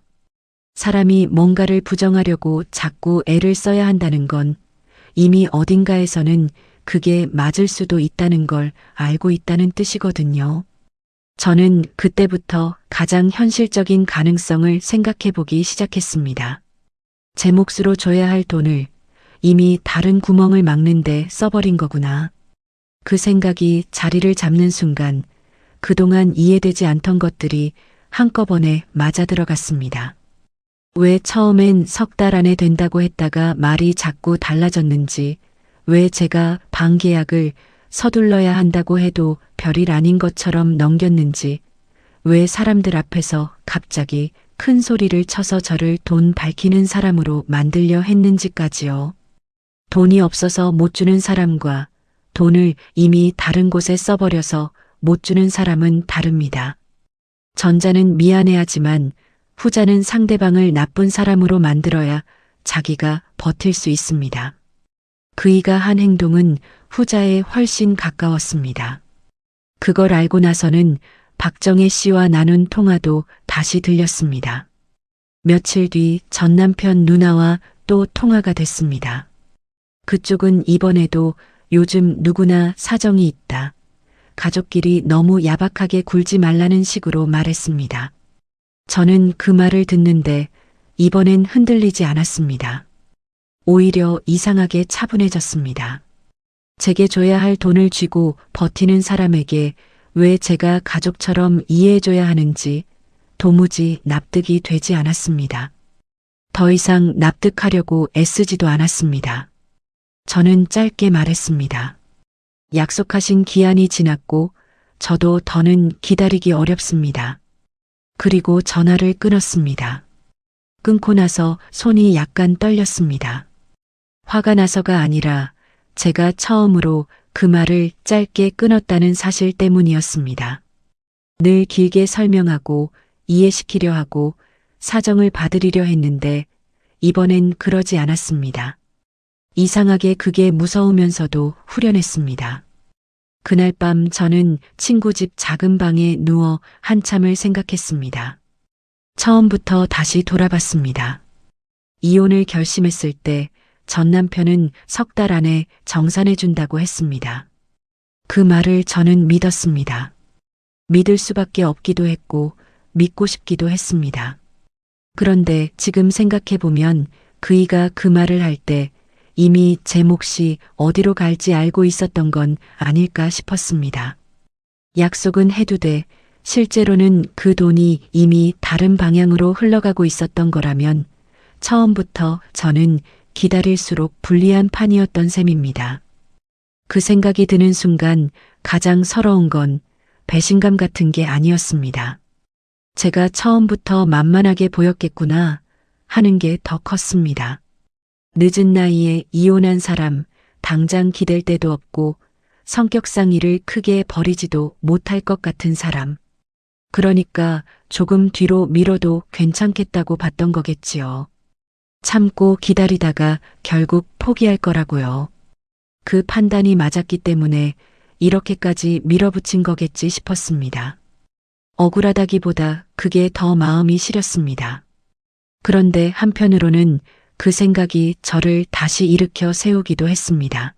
사람이 뭔가를 부정하려고 자꾸 애를 써야 한다는 건 이미 어딘가에서는 그게 맞을 수도 있다는 걸 알고 있다는 뜻이거든요. 저는 그때부터 가장 현실적인 가능성을 생각해 보기 시작했습니다. 제 몫으로 줘야 할 돈을 이미 다른 구멍을 막는데 써버린 거구나. 그 생각이 자리를 잡는 순간 그동안 이해되지 않던 것들이 한꺼번에 맞아 들어갔습니다. 왜 처음엔 3달 안에 된다고 했다가 말이 자꾸 달라졌는지, 왜 제가 방계약을 서둘러야 한다고 해도 별일 아닌 것처럼 넘겼는지, 왜 사람들 앞에서 갑자기 큰 소리를 쳐서 저를 돈 밝히는 사람으로 만들려 했는지까지요. 돈이 없어서 못 주는 사람과 돈을 이미 다른 곳에 써버려서 못 주는 사람은 다릅니다. 전자는 미안해하지만 후자는 상대방을 나쁜 사람으로 만들어야 자기가 버틸 수 있습니다. 그이가 한 행동은 후자에 훨씬 가까웠습니다. 그걸 알고 나서는 박정혜 씨와 나눈 통화도 다시 들렸습니다. 며칠 뒤 전 남편 누나와 또 통화가 됐습니다. 그쪽은 이번에도 요즘 누구나 사정이 있다. 가족끼리 너무 야박하게 굴지 말라는 식으로 말했습니다. 저는 그 말을 듣는데 이번엔 흔들리지 않았습니다. 오히려 이상하게 차분해졌습니다. 제게 줘야 할 돈을 쥐고 버티는 사람에게 왜 제가 가족처럼 이해해줘야 하는지 도무지 납득이 되지 않았습니다. 더 이상 납득하려고 애쓰지도 않았습니다. 저는 짧게 말했습니다. 약속하신 기한이 지났고 저도 더는 기다리기 어렵습니다. 그리고 전화를 끊었습니다. 끊고 나서 손이 약간 떨렸습니다. 화가 나서가 아니라 제가 처음으로 그 말을 짧게 끊었다는 사실 때문이었습니다. 늘 길게 설명하고 이해시키려 하고 사정을 봐드리려 했는데 이번엔 그러지 않았습니다. 이상하게 그게 무서우면서도 후련했습니다. 그날 밤 저는 친구 집 작은 방에 누워 한참을 생각했습니다. 처음부터 다시 돌아봤습니다. 이혼을 결심했을 때 전 남편은 3달 안에 정산해준다고 했습니다. 그 말을 저는 믿었습니다. 믿을 수밖에 없기도 했고 믿고 싶기도 했습니다. 그런데 지금 생각해보면 그이가 그 말을 할 때 이미 제 몫이 어디로 갈지 알고 있었던 건 아닐까 싶었습니다. 약속은 해두되 실제로는 그 돈이 이미 다른 방향으로 흘러가고 있었던 거라면 처음부터 저는 기다릴수록 불리한 판이었던 셈입니다. 그 생각이 드는 순간 가장 서러운 건 배신감 같은 게 아니었습니다. 제가 처음부터 만만하게 보였겠구나 하는 게 더 컸습니다. 늦은 나이에 이혼한 사람, 당장 기댈 데도 없고 성격상 일을 크게 버리지도 못할 것 같은 사람. 그러니까 조금 뒤로 미뤄도 괜찮겠다고 봤던 거겠지요. 참고 기다리다가 결국 포기할 거라고요. 그 판단이 맞았기 때문에 이렇게까지 밀어붙인 거겠지 싶었습니다. 억울하다기보다 그게 더 마음이 시렸습니다. 그런데 한편으로는 그 생각이 저를 다시 일으켜 세우기도 했습니다.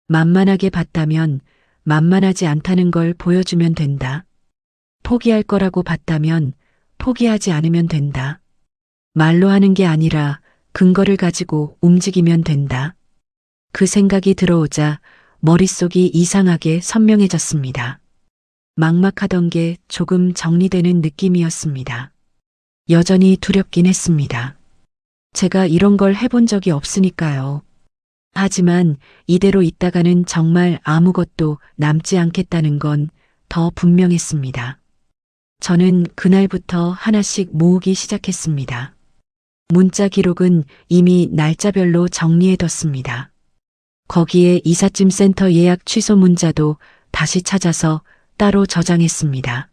만만하게 봤다면 만만하지 않다는 걸 보여주면 된다. 포기할 거라고 봤다면 포기하지 않으면 된다. 말로 하는 게 아니라 근거를 가지고 움직이면 된다. 그 생각이 들어오자 머릿속이 이상하게 선명해졌습니다. 막막하던 게 조금 정리되는 느낌이었습니다. 여전히 두렵긴 했습니다. 제가 이런 걸 해본 적이 없으니까요. 하지만 이대로 있다가는 정말 아무것도 남지 않겠다는 건 더 분명했습니다. 저는 그날부터 하나씩 모으기 시작했습니다. 문자 기록은 이미 날짜별로 정리해뒀습니다. 거기에 이삿짐 센터 예약 취소 문자도 다시 찾아서 따로 저장했습니다.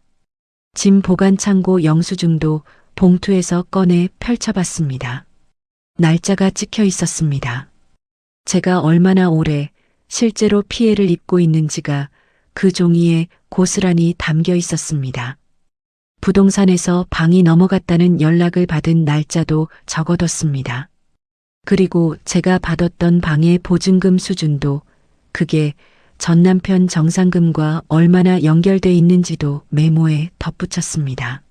짐 보관 창고 영수증도 봉투에서 꺼내 펼쳐봤습니다. 날짜가 찍혀 있었습니다. 제가 얼마나 오래 실제로 피해를 입고 있는지가 그 종이에 고스란히 담겨 있었습니다. 부동산에서 방이 넘어갔다는 연락을 받은 날짜도 적어뒀습니다. 그리고 제가 받았던 방의 보증금 수준도 그게 전 남편 정산금과 얼마나 연결돼 있는지도 메모에 덧붙였습니다.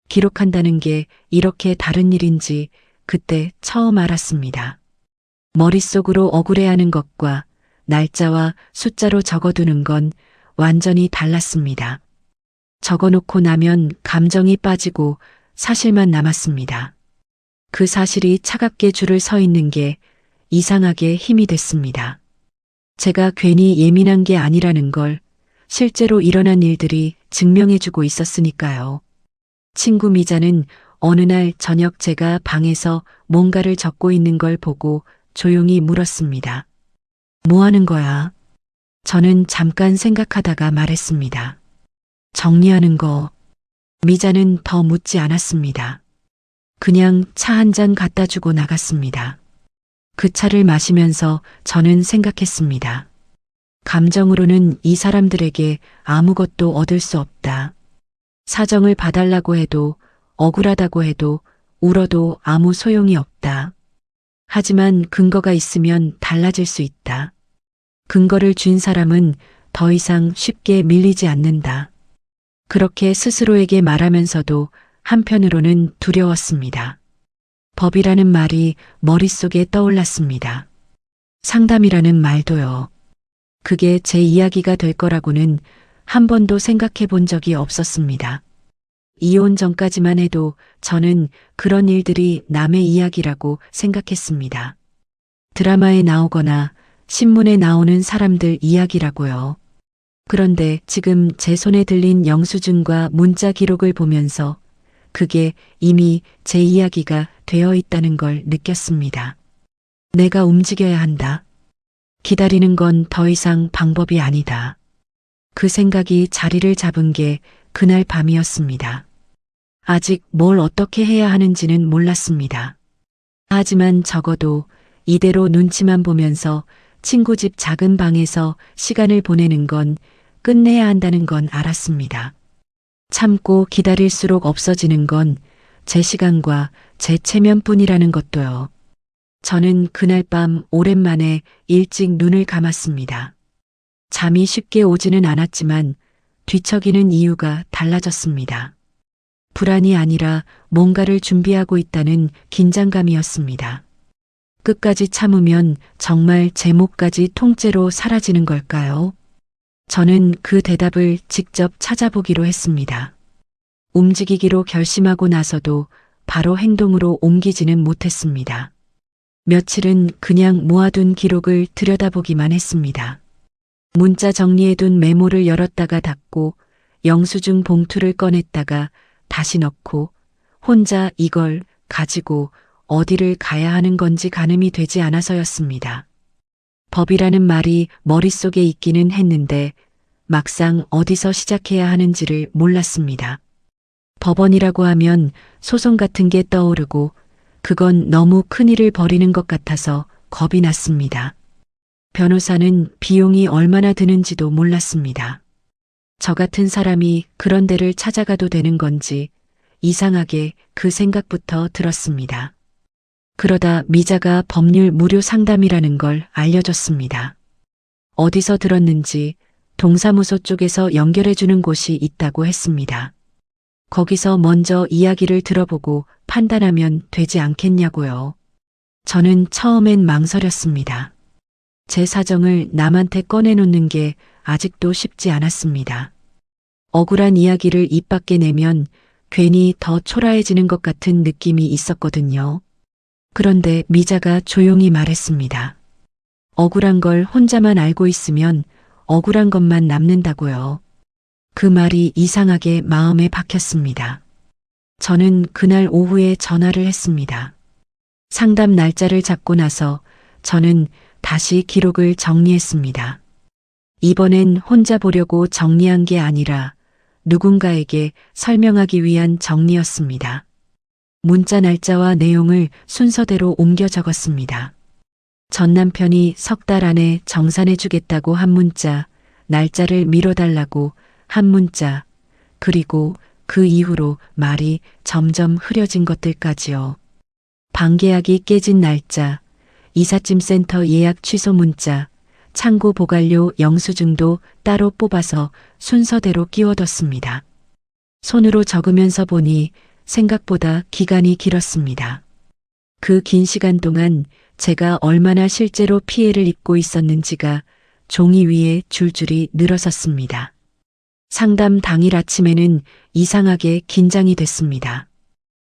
기록한다는 게 이렇게 다른 일인지 그때 처음 알았습니다. 머릿속으로 억울해하는 것과 날짜와 숫자로 적어두는 건 완전히 달랐습니다. 적어놓고 나면 감정이 빠지고 사실만 남았습니다. 그 사실이 차갑게 줄을 서 있는 게 이상하게 힘이 됐습니다. 제가 괜히 예민한 게 아니라는 걸 실제로 일어난 일들이 증명해주고 있었으니까요. 친구 미자는 어느 날 저녁 제가 방에서 뭔가를 적고 있는 걸 보고 조용히 물었습니다. 뭐 하는 거야? 저는 잠깐 생각하다가 말했습니다. 정리하는 거. 미자는 더 묻지 않았습니다. 그냥 차 한 잔 갖다 주고 나갔습니다. 그 차를 마시면서 저는 생각했습니다. 감정으로는 이 사람들에게 아무것도 얻을 수 없다. 사정을 봐달라고 해도 억울하다고 해도 울어도 아무 소용이 없다. 하지만 근거가 있으면 달라질 수 있다. 근거를 준 사람은 더 이상 쉽게 밀리지 않는다. 그렇게 스스로에게 말하면서도 한편으로는 두려웠습니다. 법이라는 말이 머릿속에 떠올랐습니다. 상담이라는 말도요. 그게 제 이야기가 될 거라고는 한 번도 생각해 본 적이 없었습니다. 이혼 전까지만 해도 저는 그런 일들이 남의 이야기라고 생각했습니다. 드라마에 나오거나 신문에 나오는 사람들 이야기라고요. 그런데 지금 제 손에 들린 영수증과 문자 기록을 보면서 그게 이미 제 이야기가 되어 있다는 걸 느꼈습니다. 내가 움직여야 한다. 기다리는 건 더 이상 방법이 아니다. 그 생각이 자리를 잡은 게 그날 밤이었습니다. 아직 뭘 어떻게 해야 하는지는 몰랐습니다. 하지만 적어도 이대로 눈치만 보면서 친구 집 작은 방에서 시간을 보내는 건 끝내야 한다는 건 알았습니다. 참고 기다릴수록 없어지는 건 제 시간과 제 체면뿐이라는 것도요. 저는 그날 밤 오랜만에 일찍 눈을 감았습니다. 잠이 쉽게 오지는 않았지만 뒤척이는 이유가 달라졌습니다. 불안이 아니라 뭔가를 준비하고 있다는 긴장감이었습니다. 끝까지 참으면 정말 제 목까지 통째로 사라지는 걸까요? 저는 그 대답을 직접 찾아보기로 했습니다. 움직이기로 결심하고 나서도 바로 행동으로 옮기지는 못했습니다. 며칠은 그냥 모아둔 기록을 들여다보기만 했습니다. 문자 정리해둔 메모를 열었다가 닫고 영수증 봉투를 꺼냈다가 다시 넣고 혼자 이걸 가지고 어디를 가야 하는 건지 가늠이 되지 않아서였습니다. 법이라는 말이 머릿속에 있기는 했는데 막상 어디서 시작해야 하는지를 몰랐습니다. 법원이라고 하면 소송 같은 게 떠오르고 그건 너무 큰일을 벌이는 것 같아서 겁이 났습니다. 변호사는 비용이 얼마나 드는지도 몰랐습니다. 저 같은 사람이 그런 데를 찾아가도 되는 건지 이상하게 그 생각부터 들었습니다. 그러다 미자가 법률 무료 상담이라는 걸 알려줬습니다. 어디서 들었는지 동사무소 쪽에서 연결해주는 곳이 있다고 했습니다. 거기서 먼저 이야기를 들어보고 판단하면 되지 않겠냐고요. 저는 처음엔 망설였습니다. 제 사정을 남한테 꺼내놓는 게 아직도 쉽지 않았습니다. 억울한 이야기를 입 밖에 내면 괜히 더 초라해지는 것 같은 느낌이 있었거든요. 그런데 미자가 조용히 말했습니다. 억울한 걸 혼자만 알고 있으면 억울한 것만 남는다고요. 그 말이 이상하게 마음에 박혔습니다. 저는 그날 오후에 전화를 했습니다. 상담 날짜를 잡고 나서 저는 다시 기록을 정리했습니다. 이번엔 혼자 보려고 정리한 게 아니라 누군가에게 설명하기 위한 정리였습니다. 문자 날짜와 내용을 순서대로 옮겨 적었습니다. 전 남편이 3달 안에 정산해주겠다고 한 문자, 날짜를 미뤄달라고 한 문자, 그리고 그 이후로 말이 점점 흐려진 것들까지요. 방계약이 깨진 날짜, 이삿짐 센터 예약 취소 문자, 창고 보관료 영수증도 따로 뽑아서 순서대로 끼워뒀습니다. 손으로 적으면서 보니 생각보다 기간이 길었습니다. 그 긴 시간 동안 제가 얼마나 실제로 피해를 입고 있었는지가 종이 위에 줄줄이 늘어섰습니다. 상담 당일 아침에는 이상하게 긴장이 됐습니다.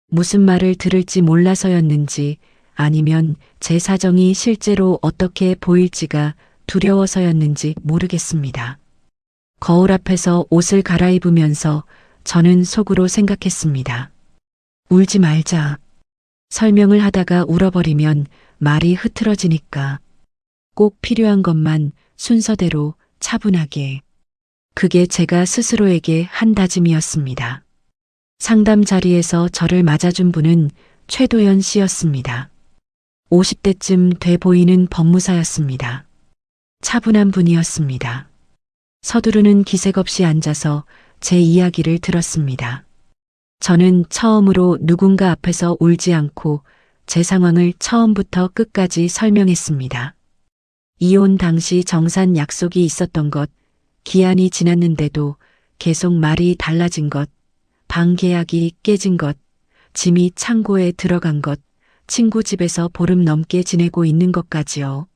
무슨 말을 들을지 몰라서였는지 아니면 제 사정이 실제로 어떻게 보일지가 두려워서였는지 모르겠습니다. 거울 앞에서 옷을 갈아입으면서 저는 속으로 생각했습니다. 울지 말자. 설명을 하다가 울어버리면 말이 흐트러지니까 꼭 필요한 것만 순서대로 차분하게. 그게 제가 스스로에게 한 다짐이었습니다. 상담 자리에서 저를 맞아준 분은 최도연 씨였습니다. 50대쯤 돼 보이는 법무사였습니다. 차분한 분이었습니다. 서두르는 기색 없이 앉아서 제 이야기를 들었습니다. 저는 처음으로 누군가 앞에서 울지 않고 제 상황을 처음부터 끝까지 설명했습니다. 이혼 당시 정산 약속이 있었던 것, 기한이 지났는데도 계속 말이 달라진 것, 방 계약이 깨진 것, 짐이 창고에 들어간 것, 친구 집에서 보름 넘게 지내고 있는 것까지요.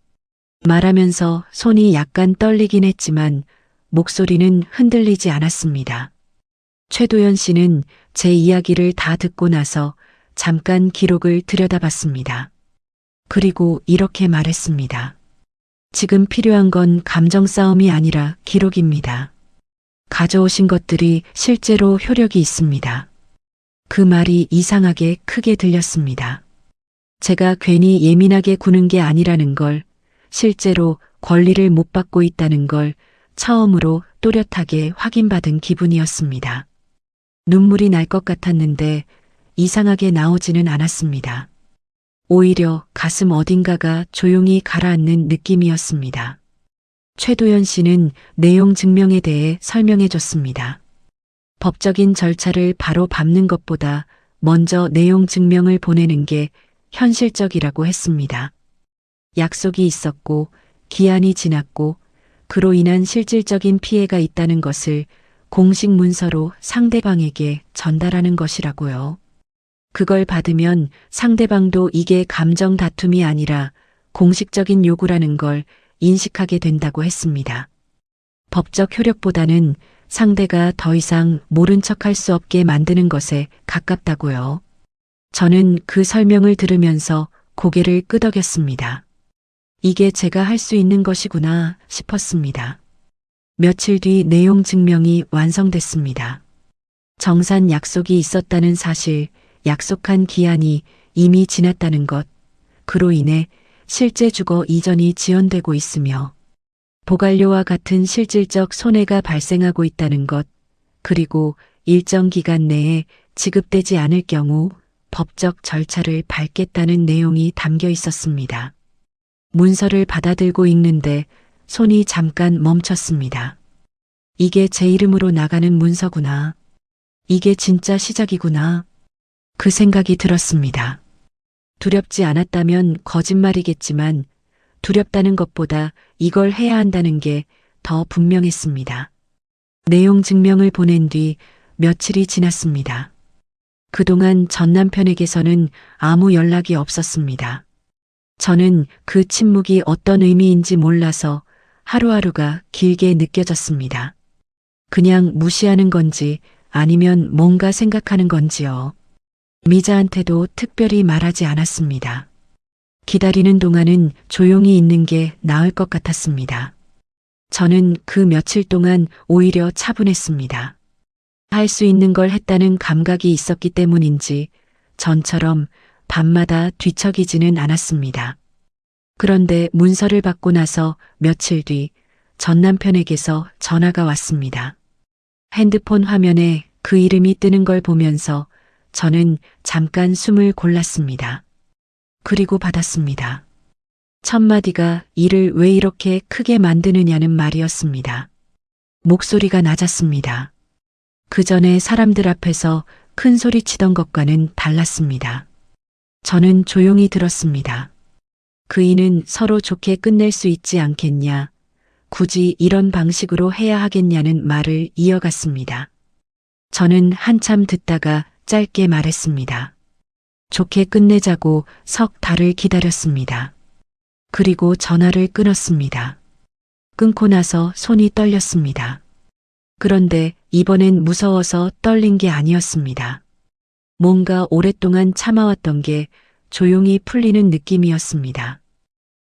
말하면서 손이 약간 떨리긴 했지만 목소리는 흔들리지 않았습니다. 최도연 씨는 제 이야기를 다 듣고 나서 잠깐 기록을 들여다봤습니다. 그리고 이렇게 말했습니다. 지금 필요한 건 감정 싸움이 아니라 기록입니다. 가져오신 것들이 실제로 효력이 있습니다. 그 말이 이상하게 크게 들렸습니다. 제가 괜히 예민하게 구는 게 아니라는 걸, 실제로 권리를 못 받고 있다는 걸 처음으로 또렷하게 확인받은 기분이었습니다. 눈물이 날 것 같았는데 이상하게 나오지는 않았습니다. 오히려 가슴 어딘가가 조용히 가라앉는 느낌이었습니다. 최도연 씨는 내용 증명에 대해 설명해 줬습니다. 법적인 절차를 바로 밟는 것보다 먼저 내용 증명을 보내는 게 현실적이라고 했습니다. 약속이 있었고 기한이 지났고 그로 인한 실질적인 피해가 있다는 것을 공식 문서로 상대방에게 전달하는 것이라고요. 그걸 받으면 상대방도 이게 감정 다툼이 아니라 공식적인 요구라는 걸 인식하게 된다고 했습니다. 법적 효력보다는 상대가 더 이상 모른 척할 수 없게 만드는 것에 가깝다고요. 저는 그 설명을 들으면서 고개를 끄덕였습니다. 이게 제가 할 수 있는 것이구나 싶었습니다. 며칠 뒤 내용 증명이 완성됐습니다. 정산 약속이 있었다는 사실, 약속한 기한이 이미 지났다는 것, 그로 인해 실제 주거 이전이 지연되고 있으며 보관료와 같은 실질적 손해가 발생하고 있다는 것, 그리고 일정 기간 내에 지급되지 않을 경우 법적 절차를 밟겠다는 내용이 담겨 있었습니다. 문서를 받아들고 읽는데 손이 잠깐 멈췄습니다. 이게 제 이름으로 나가는 문서구나. 이게 진짜 시작이구나. 그 생각이 들었습니다. 두렵지 않았다면 거짓말이겠지만 두렵다는 것보다 이걸 해야 한다는 게 더 분명했습니다. 내용 증명을 보낸 뒤 며칠이 지났습니다. 그동안 전 남편에게서는 아무 연락이 없었습니다. 저는 그 침묵이 어떤 의미인지 몰라서 하루하루가 길게 느껴졌습니다. 그냥 무시하는 건지 아니면 뭔가 생각하는 건지요. 미자한테도 특별히 말하지 않았습니다. 기다리는 동안은 조용히 있는 게 나을 것 같았습니다. 저는 그 며칠 동안 오히려 차분했습니다. 할 수 있는 걸 했다는 감각이 있었기 때문인지 전처럼 밤마다 뒤척이지는 않았습니다. 그런데 문서를 받고 나서 며칠 뒤 전 남편에게서 전화가 왔습니다. 핸드폰 화면에 그 이름이 뜨는 걸 보면서 저는 잠깐 숨을 골랐습니다. 그리고 받았습니다. 첫 마디가 일을 왜 이렇게 크게 만드느냐는 말이었습니다. 목소리가 낮았습니다. 그 전에 사람들 앞에서 큰 소리 치던 것과는 달랐습니다. 저는 조용히 들었습니다. 그이는 서로 좋게 끝낼 수 있지 않겠냐, 굳이 이런 방식으로 해야 하겠냐는 말을 이어갔습니다. 저는 한참 듣다가 짧게 말했습니다. 좋게 끝내자고 석 달을 기다렸습니다. 그리고 전화를 끊었습니다. 끊고 나서 손이 떨렸습니다. 그런데 이번엔 무서워서 떨린 게 아니었습니다. 뭔가 오랫동안 참아왔던 게 조용히 풀리는 느낌이었습니다.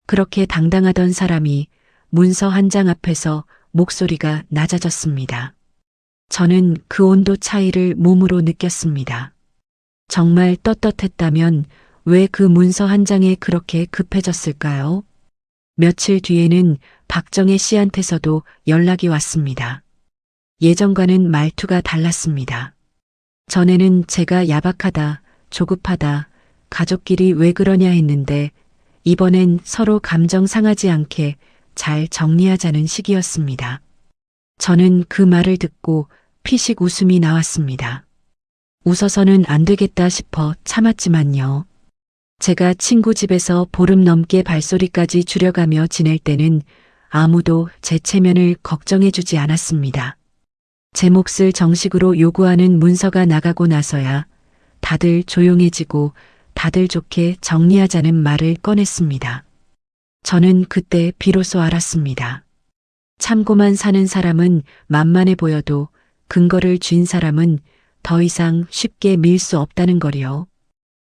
그렇게 당당하던 사람이 문서 한 장 앞에서 목소리가 낮아졌습니다. 저는 그 온도 차이를 몸으로 느꼈습니다. 정말 떳떳했다면 왜 그 문서 한 장에 그렇게 급해졌을까요? 며칠 뒤에는 박정혜 씨한테서도 연락이 왔습니다. 예전과는 말투가 달랐습니다. 전에는 제가 야박하다, 조급하다, 가족끼리 왜 그러냐 했는데 이번엔 서로 감정 상하지 않게 잘 정리하자는 식이었습니다. 저는 그 말을 듣고 피식 웃음이 나왔습니다. 웃어서는 안 되겠다 싶어 참았지만요. 제가 친구 집에서 보름 넘게 발소리까지 줄여가며 지낼 때는 아무도 제 체면을 걱정해주지 않았습니다. 제 몫을 정식으로 요구하는 문서가 나가고 나서야 다들 조용해지고 다들 좋게 정리하자는 말을 꺼냈습니다. 저는 그때 비로소 알았습니다. 참고만 사는 사람은 만만해 보여도 근거를 쥔 사람은 더 이상 쉽게 밀 수 없다는 거리요.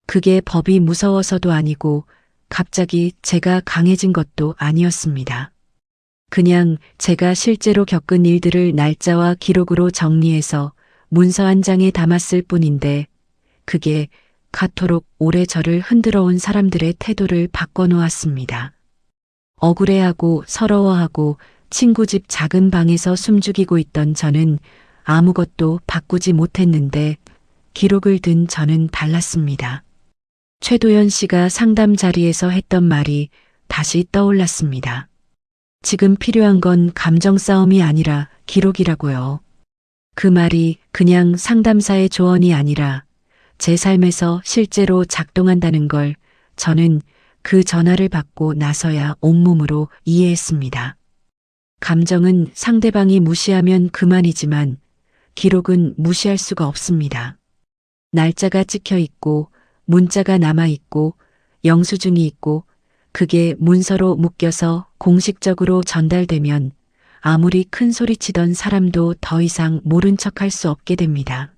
그게 법이 무서워서도 아니고 갑자기 제가 강해진 것도 아니었습니다. 그냥 제가 실제로 겪은 일들을 날짜와 기록으로 정리해서 문서 한 장에 담았을 뿐인데 그게 그토록 오래 저를 흔들어 온 사람들의 태도를 바꿔놓았습니다. 억울해하고 서러워하고 친구 집 작은 방에서 숨죽이고 있던 저는 아무것도 바꾸지 못했는데 기록을 든 저는 달랐습니다. 최도연 씨가 상담 자리에서 했던 말이 다시 떠올랐습니다. 지금 필요한 건 감정 싸움이 아니라 기록이라고요. 그 말이 그냥 상담사의 조언이 아니라 제 삶에서 실제로 작동한다는 걸 저는 그 전화를 받고 나서야 온몸으로 이해했습니다. 감정은 상대방이 무시하면 그만이지만 기록은 무시할 수가 없습니다. 날짜가 찍혀 있고 문자가 남아 있고 영수증이 있고 그게 문서로 묶여서 공식적으로 전달되면 아무리 큰 소리치던 사람도 더 이상 모른 척할 수 없게 됩니다.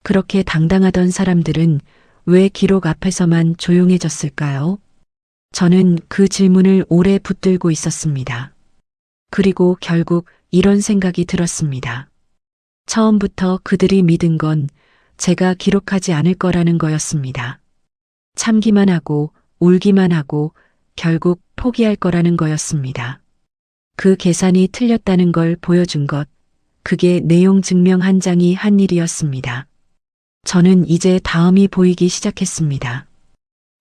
그렇게 당당하던 사람들은 왜 기록 앞에서만 조용해졌을까요? 저는 그 질문을 오래 붙들고 있었습니다. 그리고 결국 이런 생각이 들었습니다. 처음부터 그들이 믿은 건 제가 기록하지 않을 거라는 거였습니다. 참기만 하고 울기만 하고 결국 포기할 거라는 거였습니다. 그 계산이 틀렸다는 걸 보여준 것, 그게 내용 증명 한 장이 한 일이었습니다. 저는 이제 다음이 보이기 시작했습니다.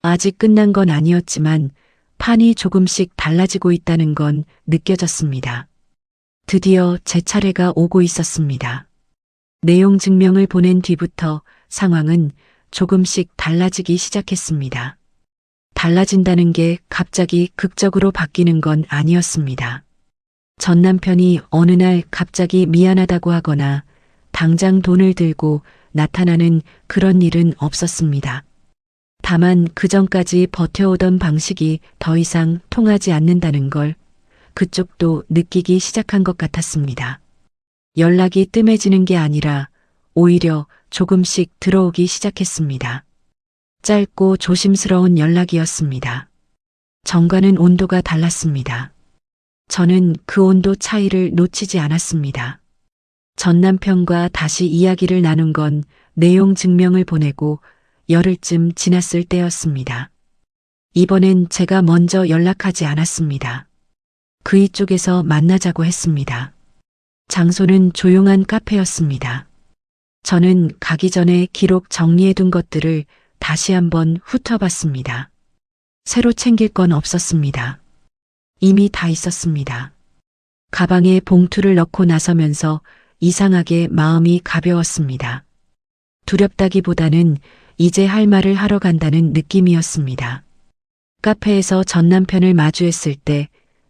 아직 끝난 건 아니었지만 판이 조금씩 달라지고 있다는 건 느껴졌습니다. 드디어 제 차례가 오고 있었습니다. 내용 증명을 보낸 뒤부터 상황은 조금씩 달라지기 시작했습니다. 달라진다는 게 갑자기 극적으로 바뀌는 건 아니었습니다. 전 남편이 어느 날 갑자기 미안하다고 하거나 당장 돈을 들고 나타나는 그런 일은 없었습니다. 다만 그전까지 버텨오던 방식이 더 이상 통하지 않는다는 걸 그쪽도 느끼기 시작한 것 같았습니다. 연락이 뜸해지는 게 아니라 오히려 조금씩 들어오기 시작했습니다. 짧고 조심스러운 연락이었습니다. 전과는 온도가 달랐습니다. 저는 그 온도 차이를 놓치지 않았습니다. 전 남편과 다시 이야기를 나눈 건 내용 증명을 보내고 열흘쯤 지났을 때였습니다. 이번엔 제가 먼저 연락하지 않았습니다. 그이 쪽에서 만나자고 했습니다. 장소는 조용한 카페였습니다. 저는 가기 전에 기록 정리해둔 것들을 다시 한번 훑어봤습니다. 새로 챙길 건 없었습니다. 이미 다 있었습니다. 가방에 봉투를 넣고 나서면서 이상하게 마음이 가벼웠습니다. 두렵다기보다는 이제 할 말을 하러 간다는 느낌이었습니다. 카페에서 전 남편을 마주했을 때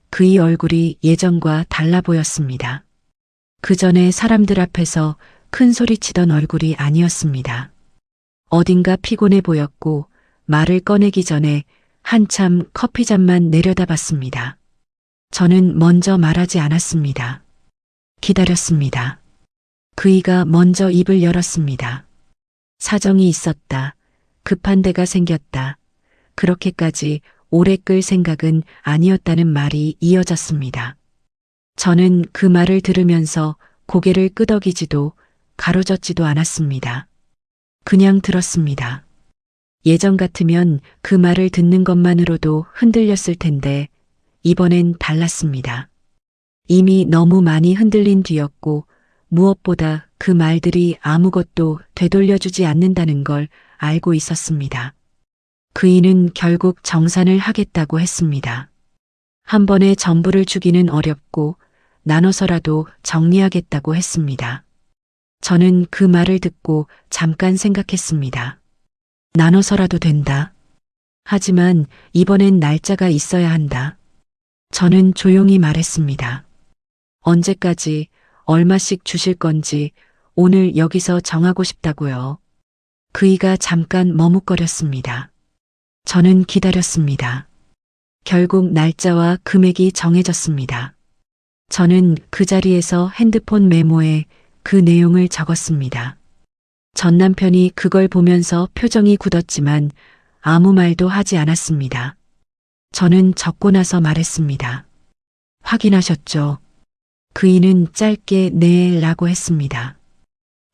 그의 얼굴이 예전과 달라 보였습니다. 그 전에 사람들 앞에서 큰 소리치던 얼굴이 아니었습니다. 어딘가 피곤해 보였고 말을 꺼내기 전에 한참 커피잔만 내려다봤습니다. 저는 먼저 말하지 않았습니다. 기다렸습니다. 그이가 먼저 입을 열었습니다. 사정이 있었다. 급한 데가 생겼다. 그렇게까지 오래 끌 생각은 아니었다는 말이 이어졌습니다. 저는 그 말을 들으면서 고개를 끄덕이지도 가로젓지도 않았습니다. 그냥 들었습니다. 예전 같으면 그 말을 듣는 것만으로도 흔들렸을 텐데 이번엔 달랐습니다. 이미 너무 많이 흔들린 뒤였고 무엇보다 그 말들이 아무것도 되돌려주지 않는다는 걸 알고 있었습니다. 그이는 결국 정산을 하겠다고 했습니다. 한 번에 전부를 주기는 어렵고 나눠서라도 정리하겠다고 했습니다. 저는 그 말을 듣고 잠깐 생각했습니다. 나눠서라도 된다. 하지만 이번엔 날짜가 있어야 한다. 저는 조용히 말했습니다. 언제까지 얼마씩 주실 건지 오늘 여기서 정하고 싶다고요. 그이가 잠깐 머뭇거렸습니다. 저는 기다렸습니다. 결국 날짜와 금액이 정해졌습니다. 저는 그 자리에서 핸드폰 메모에 그 내용을 적었습니다. 전 남편이 그걸 보면서 표정이 굳었지만 아무 말도 하지 않았습니다. 저는 적고 나서 말했습니다. 확인하셨죠? 그이는 짧게 네 라고 했습니다.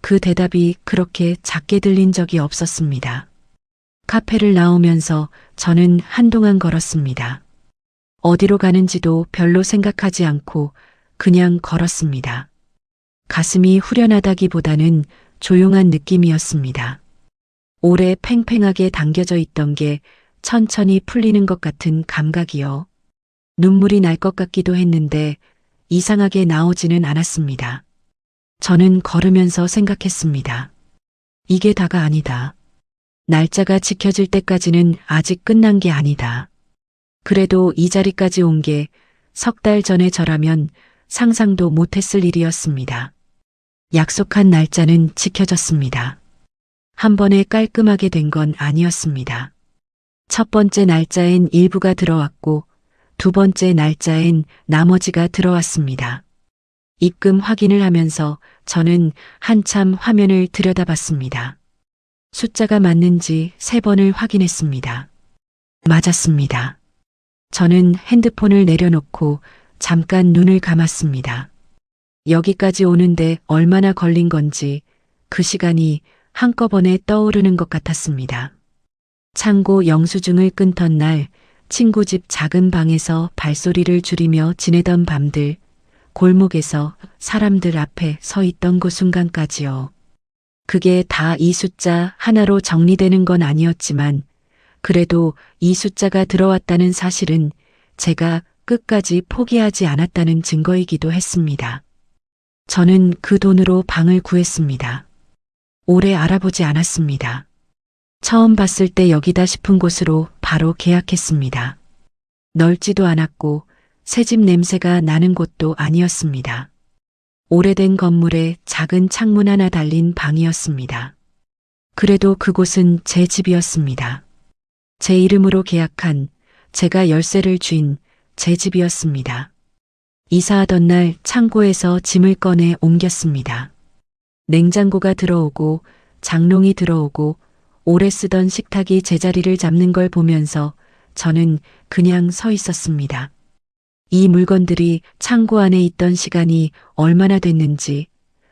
그 대답이 그렇게 작게 들린 적이 없었습니다. 카페를 나오면서 저는 한동안 걸었습니다. 어디로 가는지도 별로 생각하지 않고 그냥 걸었습니다. 가슴이 후련하다기보다는 조용한 느낌이었습니다. 오래 팽팽하게 당겨져 있던 게 천천히 풀리는 것 같은 감각이요. 눈물이 날 것 같기도 했는데 이상하게 나오지는 않았습니다. 저는 걸으면서 생각했습니다. 이게 다가 아니다. 날짜가 지켜질 때까지는 아직 끝난 게 아니다. 그래도 이 자리까지 온 게 석 달 전에 저라면 상상도 못했을 일이었습니다. 약속한 날짜는 지켜졌습니다. 한 번에 깔끔하게 된 건 아니었습니다. 첫 번째 날짜엔 일부가 들어왔고 두 번째 날짜엔 나머지가 들어왔습니다. 입금 확인을 하면서 저는 한참 화면을 들여다봤습니다. 숫자가 맞는지 3번을 확인했습니다. 맞았습니다. 저는 핸드폰을 내려놓고 잠깐 눈을 감았습니다. 여기까지 오는데 얼마나 걸린 건지 그 시간이 한꺼번에 떠오르는 것 같았습니다. 창고 영수증을 끊던 날 친구 집 작은 방에서 발소리를 줄이며 지내던 밤들, 골목에서 사람들 앞에 서 있던 그 순간까지요. 그게 다 이 숫자 하나로 정리되는 건 아니었지만 그래도 이 숫자가 들어왔다는 사실은 제가 끝까지 포기하지 않았다는 증거이기도 했습니다. 저는 그 돈으로 방을 구했습니다. 오래 알아보지 않았습니다. 처음 봤을 때 여기다 싶은 곳으로 바로 계약했습니다. 넓지도 않았고 새집 냄새가 나는 곳도 아니었습니다. 오래된 건물에 작은 창문 하나 달린 방이었습니다. 그래도 그곳은 제 집이었습니다. 제 이름으로 계약한, 제가 열쇠를 쥔 제 집이었습니다. 이사하던 날 창고에서 짐을 꺼내 옮겼습니다. 냉장고가 들어오고 장롱이 들어오고 오래 쓰던 식탁이 제자리를 잡는 걸 보면서 저는 그냥 서 있었습니다. 이 물건들이 창고 안에 있던 시간이 얼마나 됐는지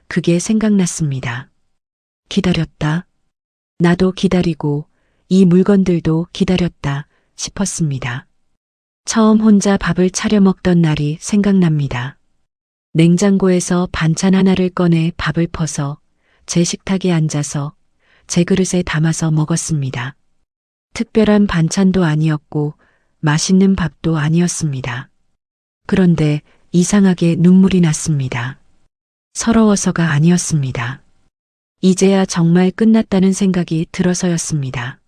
그게 생각났습니다. 기다렸다. 나도 기다리고 이 물건들도 기다렸다 싶었습니다. 처음 혼자 밥을 차려 먹던 날이 생각납니다. 냉장고에서 반찬 하나를 꺼내 밥을 퍼서 제 식탁에 앉아서 제 그릇에 담아서 먹었습니다. 특별한 반찬도 아니었고 맛있는 밥도 아니었습니다. 그런데 이상하게 눈물이 났습니다. 서러워서가 아니었습니다. 이제야 정말 끝났다는 생각이 들어서였습니다.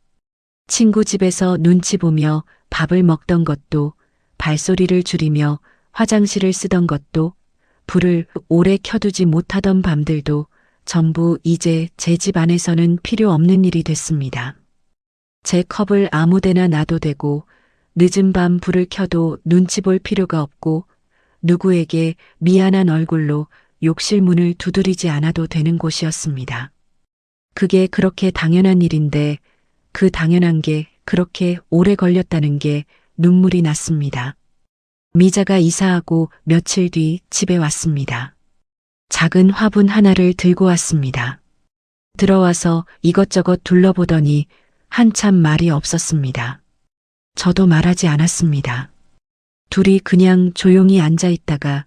친구 집에서 눈치 보며 밥을 먹던 것도, 발소리를 줄이며 화장실을 쓰던 것도, 불을 오래 켜두지 못하던 밤들도 전부 이제 제 집 안에서는 필요 없는 일이 됐습니다. 제 컵을 아무데나 놔도 되고 늦은 밤 불을 켜도 눈치 볼 필요가 없고 누구에게 미안한 얼굴로 욕실 문을 두드리지 않아도 되는 곳이었습니다. 그게 그렇게 당연한 일인데 그 당연한 게 그렇게 오래 걸렸다는 게 눈물이 났습니다. 미자가 이사하고 며칠 뒤 집에 왔습니다. 작은 화분 하나를 들고 왔습니다. 들어와서 이것저것 둘러보더니 한참 말이 없었습니다. 저도 말하지 않았습니다. 둘이 그냥 조용히 앉아 있다가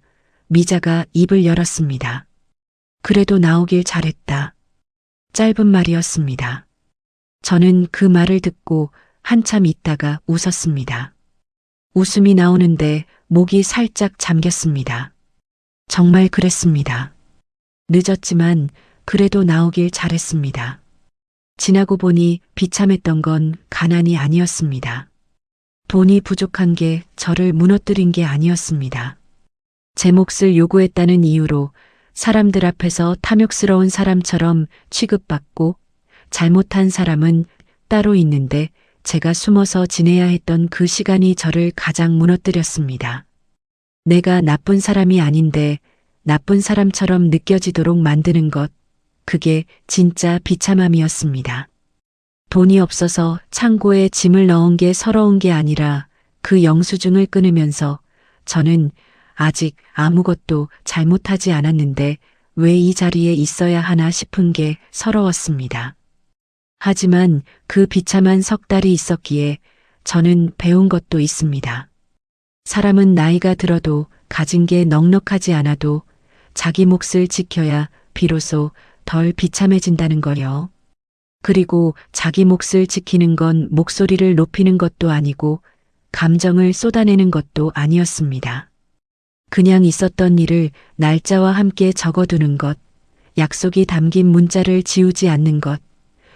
미자가 입을 열었습니다. 그래도 나오길 잘했다. 짧은 말이었습니다. 저는 그 말을 듣고 한참 있다가 웃었습니다. 웃음이 나오는데 목이 살짝 잠겼습니다. 정말 그랬습니다. 늦었지만 그래도 나오길 잘했습니다. 지나고 보니 비참했던 건 가난이 아니었습니다. 돈이 부족한 게 저를 무너뜨린 게 아니었습니다. 제 몫을 요구했다는 이유로 사람들 앞에서 탐욕스러운 사람처럼 취급받고 잘못한 사람은 따로 있는데 제가 숨어서 지내야 했던 그 시간이 저를 가장 무너뜨렸습니다. 내가 나쁜 사람이 아닌데 나쁜 사람처럼 느껴지도록 만드는 것, 그게 진짜 비참함이었습니다. 돈이 없어서 창고에 짐을 넣은 게 서러운 게 아니라 그 영수증을 끊으면서 저는 아직 아무것도 잘못하지 않았는데 왜 이 자리에 있어야 하나 싶은 게 서러웠습니다. 하지만 그 비참한 석 달이 있었기에 저는 배운 것도 있습니다. 사람은 나이가 들어도 가진 게 넉넉하지 않아도 자기 몫을 지켜야 비로소 덜 비참해진다는 거요. 그리고 자기 몫을 지키는 건 목소리를 높이는 것도 아니고 감정을 쏟아내는 것도 아니었습니다. 그냥 있었던 일을 날짜와 함께 적어두는 것, 약속이 담긴 문자를 지우지 않는 것,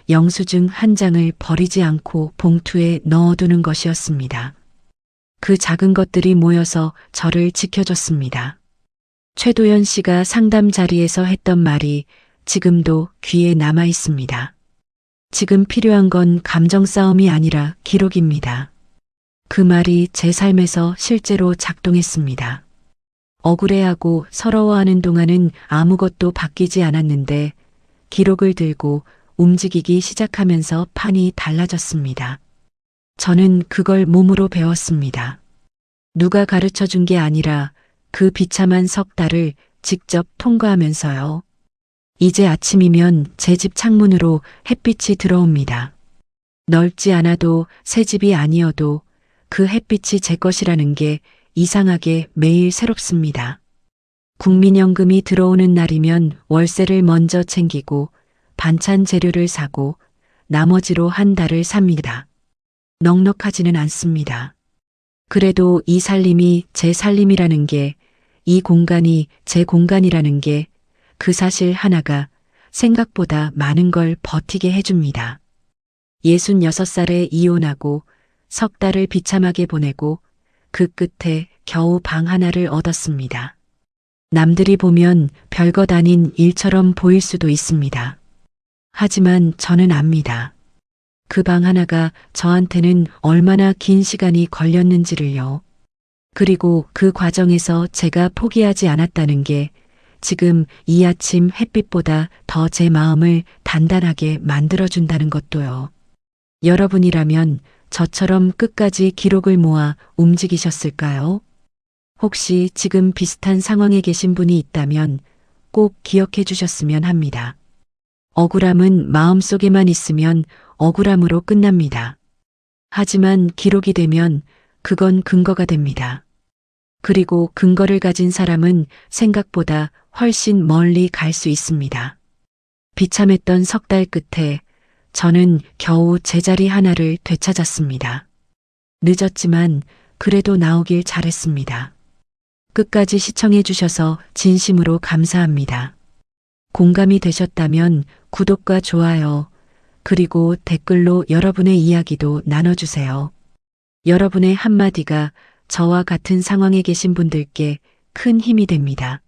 영수증 한 장을 버리지 않고 봉투에 넣어두는 것이었습니다. 그 작은 것들이 모여서 저를 지켜줬습니다. 최도연 씨가 상담 자리에서 했던 말이 지금도 귀에 남아 있습니다. 지금 필요한 건 감정 싸움이 아니라 기록입니다. 그 말이 제 삶에서 실제로 작동했습니다. 억울해하고 서러워하는 동안은 아무것도 바뀌지 않았는데 기록을 들고 움직이기 시작하면서 판이 달라졌습니다. 저는 그걸 몸으로 배웠습니다. 누가 가르쳐 준 게 아니라 그 비참한 석 달을 직접 통과하면서요. 이제 아침이면 제 집 창문으로 햇빛이 들어옵니다. 넓지 않아도 새 집이 아니어도 그 햇빛이 제 것이라는 게 이상하게 매일 새롭습니다. 국민연금이 들어오는 날이면 월세를 먼저 챙기고 반찬 재료를 사고 나머지로 한 달을 삽니다. 넉넉하지는 않습니다. 그래도 이 살림이 제 살림이라는 게, 이 공간이 제 공간이라는 게, 그 사실 하나가 생각보다 많은 걸 버티게 해줍니다. 66살에 이혼하고 석 달을 비참하게 보내고 그 끝에 겨우 방 하나를 얻었습니다. 남들이 보면 별것 아닌 일처럼 보일 수도 있습니다. 하지만 저는 압니다. 그 방 하나가 저한테는 얼마나 긴 시간이 걸렸는지를요. 그리고 그 과정에서 제가 포기하지 않았다는 게 지금 이 아침 햇빛보다 더 제 마음을 단단하게 만들어준다는 것도요. 여러분이라면 저처럼 끝까지 기록을 모아 움직이셨을까요? 혹시 지금 비슷한 상황에 계신 분이 있다면 꼭 기억해 주셨으면 합니다. 억울함은 마음속에만 있으면 억울함으로 끝납니다. 하지만 기록이 되면 그건 근거가 됩니다. 그리고 근거를 가진 사람은 생각보다 훨씬 멀리 갈 수 있습니다. 비참했던 석 달 끝에 저는 겨우 제자리 하나를 되찾았습니다. 늦었지만 그래도 나오길 잘했습니다. 끝까지 시청해 주셔서 진심으로 감사합니다. 공감이 되셨다면 구독과 좋아요, 그리고 댓글로 여러분의 이야기도 나눠주세요. 여러분의 한마디가 저와 같은 상황에 계신 분들께 큰 힘이 됩니다.